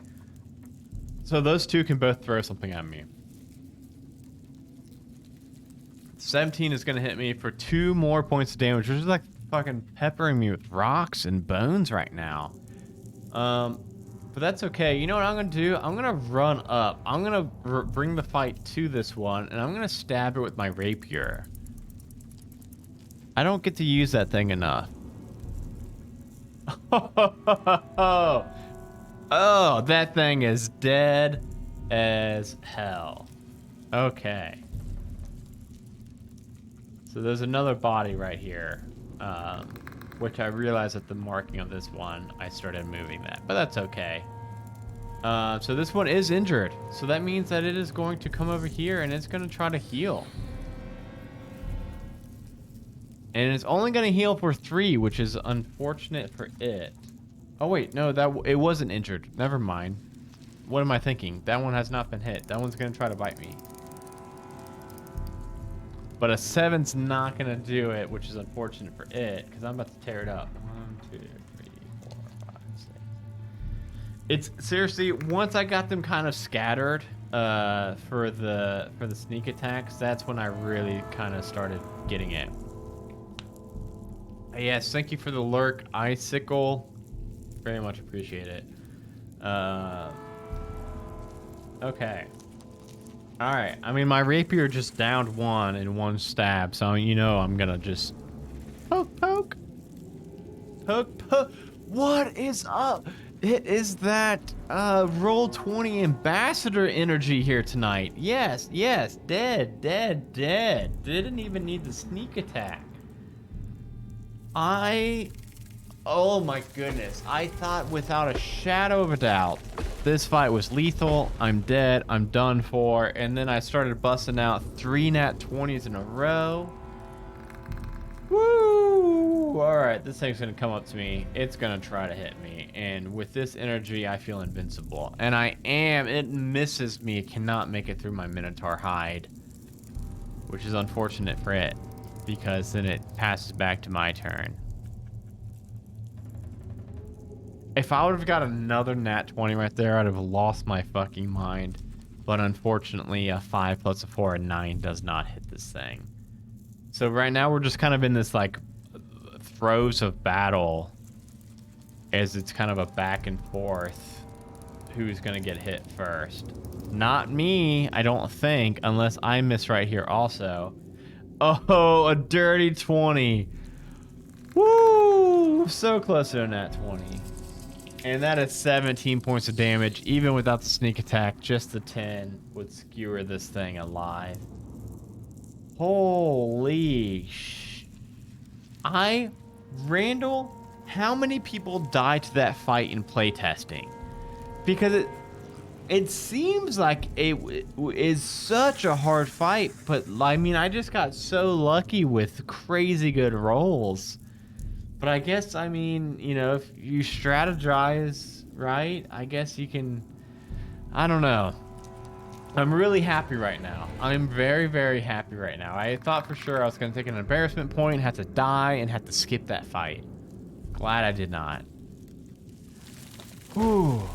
So those two can both throw something at me. 17 is going to hit me for 2 more points of damage, which is like fucking peppering me with rocks and bones right now. But that's okay. You know what I'm going to do? I'm going to run up. I'm going to bring the fight to this one, and I'm going to stab it with my rapier. I don't get to use that thing enough. Oh, that thing is dead as hell. Okay. So there's another body right here, which I realized at the marking of this one, I started moving that, but that's okay. So this one is injured, so that means that it is going to come over here and it's going to try to heal. And it's only going to heal for 3, which is unfortunate for it. Oh wait, no, it wasn't injured. Never mind. What am I thinking? That one has not been hit. That one's going to try to bite me. But a 7's not going to do it, which is unfortunate for it, because I'm about to tear it up. 1, 2, 3, 4, 5, 6. It's seriously, once I got them kind of scattered for the sneak attacks, that's when I really kind of started getting it. Yes, thank you for the lurk, Icicle. Very much appreciate it. Okay. Alright, I mean, my rapier just downed 1 in 1 stab, so you know I'm gonna just poke, poke. Poke, poke. What is up? It is that Roll20 ambassador energy here tonight. Yes, yes, dead, dead, dead. Didn't even need the sneak attack. Oh my goodness. I thought without a shadow of a doubt this fight was lethal. I'm dead. I'm done for. And then I started busting out 3 nat 20s in a row. Woo! Alright, this thing's gonna come up to me. It's gonna try to hit me. And with this energy, I feel invincible. And I am. It misses me. It cannot make it through my Minotaur hide. Which is unfortunate for it, because then it passes back to my turn. If I would have got another nat 20 right there, I'd have lost my fucking mind. But unfortunately, a 5 plus a 4 and 9 does not hit this thing. So right now we're just kind of in this like throes of battle, as it's kind of a back and forth. Who's gonna get hit first? Not me, I don't think, unless I miss right here also. Oh, a dirty 20. Woo! So close to a nat 20. And that is 17 points of damage. Even without the sneak attack, just the 10 would skewer this thing alive. Holy Randall, how many people died to that fight in playtesting? Because it seems like it is such a hard fight, but I mean, I just got so lucky with crazy good rolls. But I guess, I mean, you know, if you strategize right, I guess you can, I don't know. I'm really happy right now. I'm very, very happy right now. I thought for sure I was going to take an embarrassment point, have to die, and have to skip that fight. Glad I did not. Whew.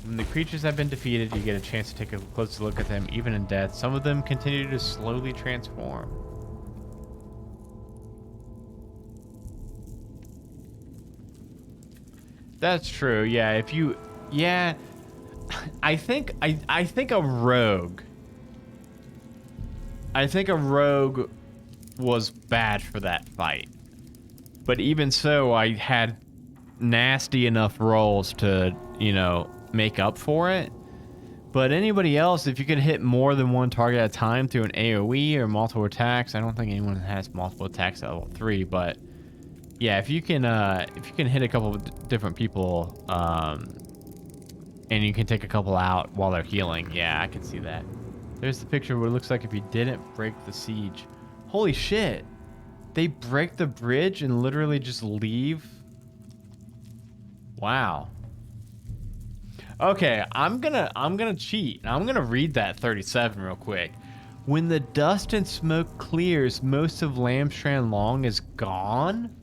When the creatures have been defeated, you get a chance to take a closer look at them, even in death. Some of them continue to slowly transform. That's true. Yeah, if you, yeah, I think a rogue. I think a rogue was bad for that fight. But even so, I had nasty enough rolls to, you know, make up for it. But anybody else, if you could hit more than 1 target at a time through an AoE or multiple attacks, I don't think anyone has multiple attacks at level 3, but yeah, if you can hit a couple of different people, and you can take a couple out while they're healing, yeah, I can see that. There's the picture where it looks like if you didn't break the siege. Holy shit! They break the bridge and literally just leave? Wow. Okay, I'm gonna cheat. I'm gonna read that 37 real quick. When the dust and smoke clears, most of Lamstrand Long is gone?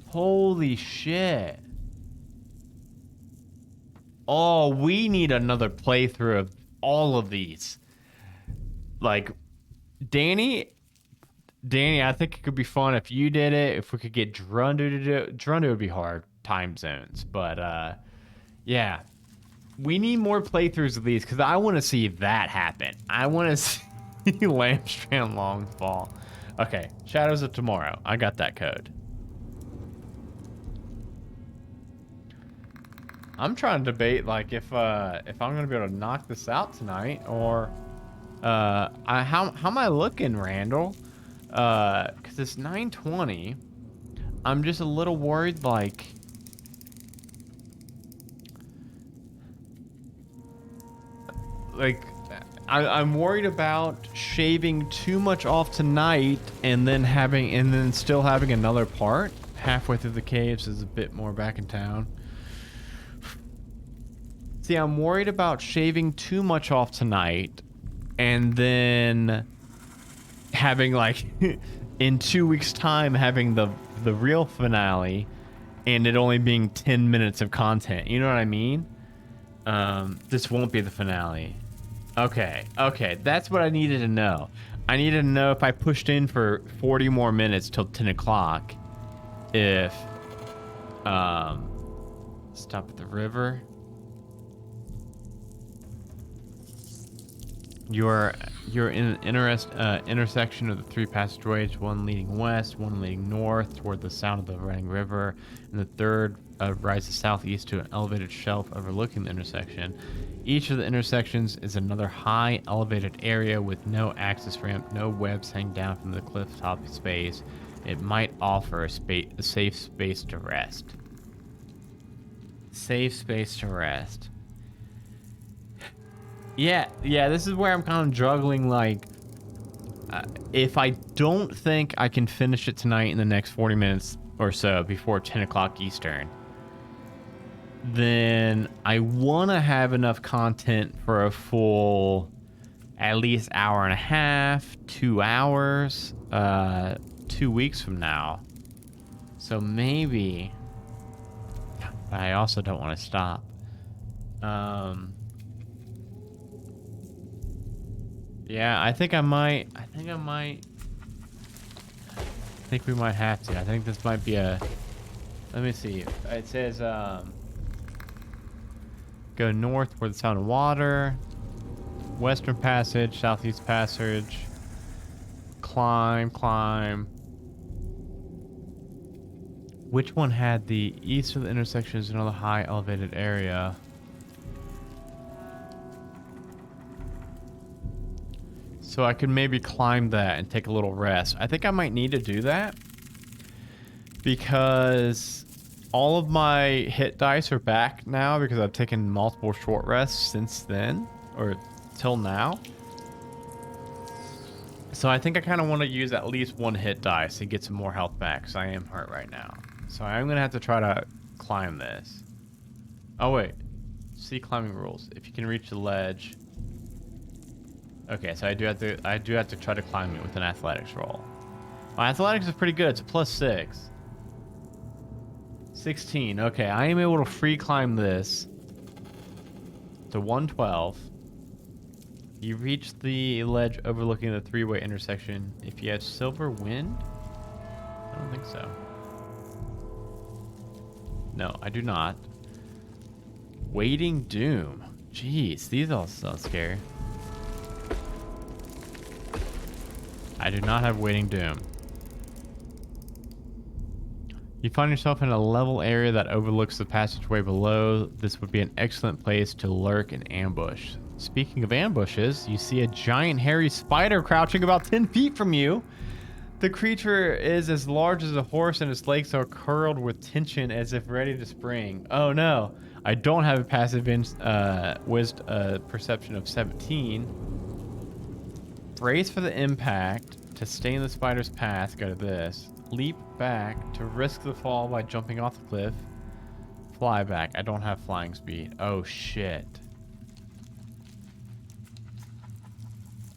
Holy shit. Oh, we need another playthrough of all of these. Like, Danny, Danny, I think it could be fun if you did it. If we could get Drundu to do it. Drundu would be hard time zones, but yeah, we need more playthroughs of these because I want to see that happen. I want to see Lamstrand Longfall. Okay, Shadows of Tomorrow. I got that code. I'm trying to debate like if I'm gonna be able to knock this out tonight or how am I looking, Randall? Because it's 9:20. I'm just a little worried, like. I'm worried about shaving too much off tonight and then still having another part halfway through the caves is a bit more back in town. See, I'm worried about shaving too much off tonight and then having like in 2 weeks time having the real finale and it only being 10 minutes of content. You know what I mean? This won't be the finale. Okay, that's what I needed to know. I needed to know if I pushed in for 40 more minutes till 10 o'clock, if, stop at the river. You're in an intersection of the 3 passageways, one leading west, one leading north toward the sound of the running river, and the third rises southeast to an elevated shelf overlooking the intersection. Each of the intersections is another high elevated area with no access ramp, no webs hang down from the cliff top space. It might offer a safe space to rest. Safe space to rest. Yeah, this is where I'm kind of juggling, like, if I don't think I can finish it tonight in the next 40 minutes or so before 10 o'clock Eastern, then I want to have enough content for a full at least hour and a half, 2 hours, 2 weeks from now. So maybe, but I also don't want to stop. Yeah, I think we might have to. I think this might be a, let me see. It says, go north toward the sound of water, western passage, southeast passage, climb. Which one had the east of the intersection is another high elevated area? So I could maybe climb that and take a little rest. I think I might need to do that because all of my hit dice are back now because I've taken multiple short rests since then, or till now. So I think I kind of want to use at least one hit dice to get some more health back because I am hurt right now. So I'm going to have to try to climb this. Oh wait, see climbing rules. If you can reach the ledge. Okay, so I do have to try to climb it with an athletics roll. My athletics is pretty good. It's a +6. 16. Okay, I am able to free climb this to 112. You reach the ledge overlooking the 3-way intersection. If you have silver wind? I don't think so. No, I do not. Waiting doom. Jeez, these all sound scary. I do not have waiting doom. You find yourself in a level area that overlooks the passageway below. This would be an excellent place to lurk and ambush. Speaking of ambushes, you see a giant hairy spider crouching about 10 feet from you. The creature is as large as a horse and its legs are curled with tension as if ready to spring. Oh no, I don't have a passive perception of 17. Brace for the impact. To stay in the spider's path, go to this. Leap back to risk the fall by jumping off the cliff. Fly back. I don't have flying speed. Oh shit.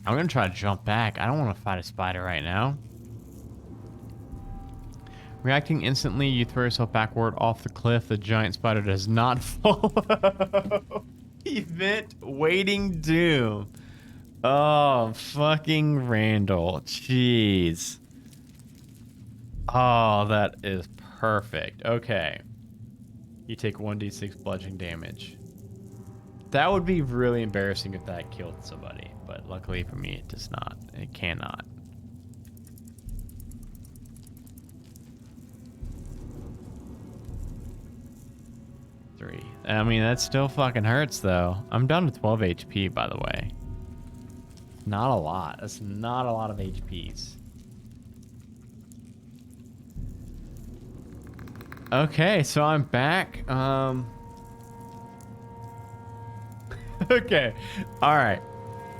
I'm gonna try to jump back. I don't want to fight a spider right now. Reacting instantly, you throw yourself backward off the cliff. The giant spider does not follow. Event waiting doom. Oh, fucking Randall. Jeez. Oh, that is perfect. Okay. You take 1d6 bludgeoning damage. That would be really embarrassing if that killed somebody, but luckily for me, it does not. It cannot. Three. I mean, that still fucking hurts, though. I'm down to 12 HP, by the way. Not a lot. That's not a lot of HPs. Okay, so I'm back. Okay. All right.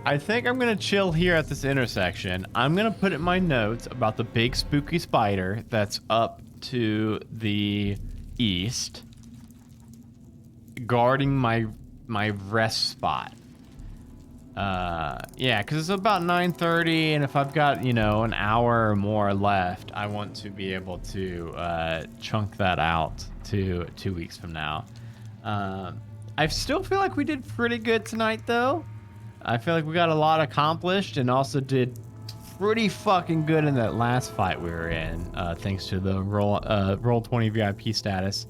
I think I'm going to chill here at this intersection. I'm going to put in my notes about the big spooky spider that's up to the east, guarding my rest spot. Yeah, because it's about 9:30, and if I've got, you know, an hour or more left, I want to be able to chunk that out to 2 weeks from now. I still feel like we did pretty good tonight, though. I feel like we got a lot accomplished and also did pretty fucking good in that last fight we were in, thanks to the Roll20 VIP status.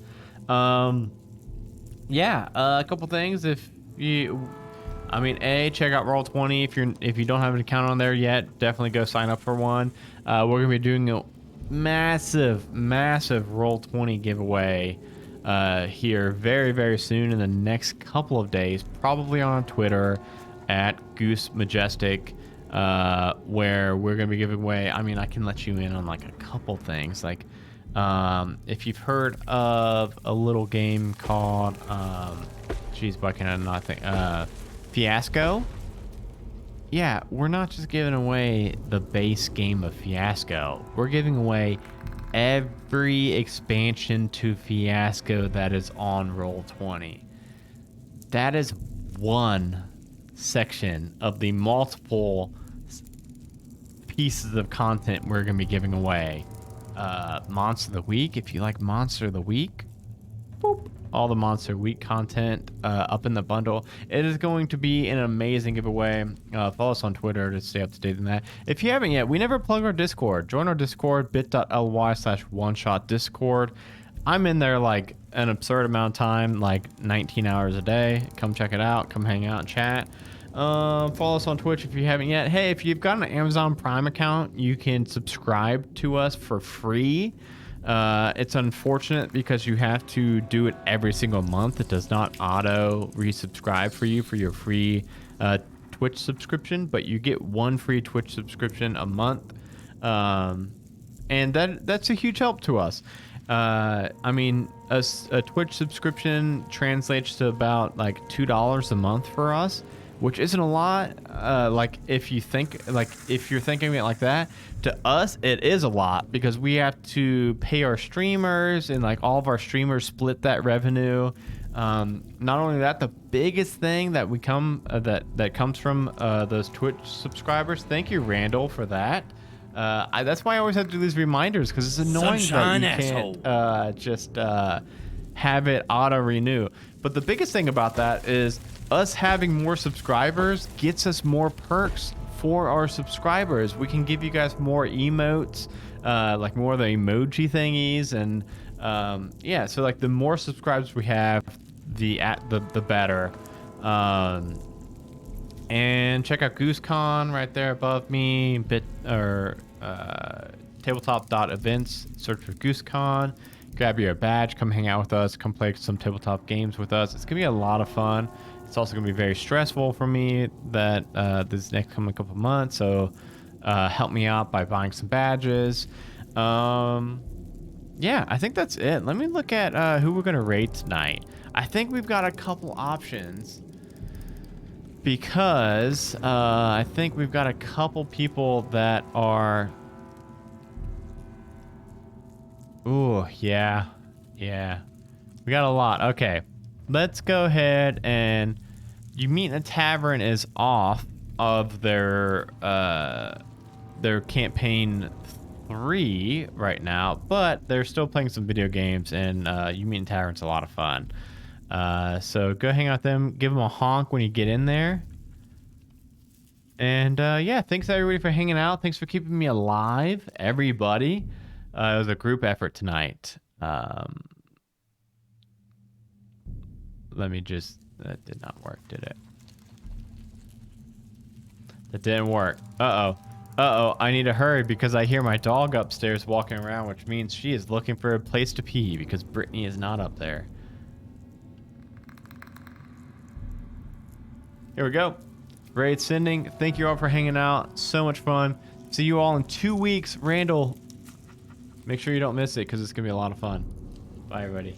Yeah, a couple things. If you, I mean, check out Roll20 if you don't have an account on there yet. Definitely go sign up for one. We're gonna be doing a massive Roll20 giveaway here very, very soon in the next couple of days, probably on Twitter at Goose Majestic, where we're going to be giving away, I mean, I can let you in on like a couple things. Like, if you've heard of a little game called, geez, why can I not think, Fiasco? Yeah, we're not just giving away the base game of Fiasco. We're giving away every expansion to Fiasco that is on Roll20. That is one section of the multiple pieces of content we're going to be giving away. Monster of the Week, if you like Monster of the Week, boop, all the Monster Week content up in the bundle. It is going to be an amazing giveaway. Follow us on Twitter to stay up to date on that. If you haven't yet, we never plug our Discord. Join our Discord, bit.ly/oneshotdiscord. I'm in there like an absurd amount of time, like 19 hours a day. Come check it out. Come hang out and chat. Follow us on Twitch if you haven't yet. Hey, if you've got an Amazon Prime account, you can subscribe to us for free. It's unfortunate because you have to do it every single month. It does not auto resubscribe for you for your free Twitch subscription, but you get one free Twitch subscription a month. And that's a huge help to us. I mean, a Twitch subscription translates to about like $2 a month for us, which isn't a lot. Like if you're thinking of it like that, to us it is a lot because we have to pay our streamers, and like all of our streamers split that revenue. Not only that, the biggest thing that that comes from those Twitch subscribers. Thank you, Randall, for that. That's why I always have to do these reminders, because it's annoying Sunshine, that you can't just have it auto renew. But the biggest thing about that is us having more subscribers gets us more perks for our subscribers. We can give you guys more emotes, like more of the emoji thingies, and yeah. So like the more subscribers we have, the better. And check out GooseCon right there above me. Tabletop.events. Search for GooseCon. Grab your badge. Come hang out with us. Come play some tabletop games with us. It's gonna be a lot of fun. It's also gonna be very stressful for me that this next coming couple months. So help me out by buying some badges. Yeah, I think that's it. Let me look at who we're gonna raid tonight. I think we've got a couple options, because I think we've got a couple people that are... Ooh, yeah. We got a lot. Okay, let's go ahead and... You Meet in a Tavern is off of their campaign 3 right now, but they're still playing some video games, and You Meet in Tavern's a lot of fun. So go hang out with them. Give them a honk when you get in there. And yeah, thanks everybody for hanging out. Thanks for keeping me alive, everybody. It was a group effort tonight. Let me just... That did not work, did it? That didn't work. Uh-oh. Uh-oh, I need to hurry because I hear my dog upstairs walking around, which means she is looking for a place to pee because Brittany is not up there. Here we go. Raid sending. Thank you all for hanging out. So much fun. See you all in 2 weeks. Randall, make sure you don't miss it because it's going to be a lot of fun. Bye, everybody.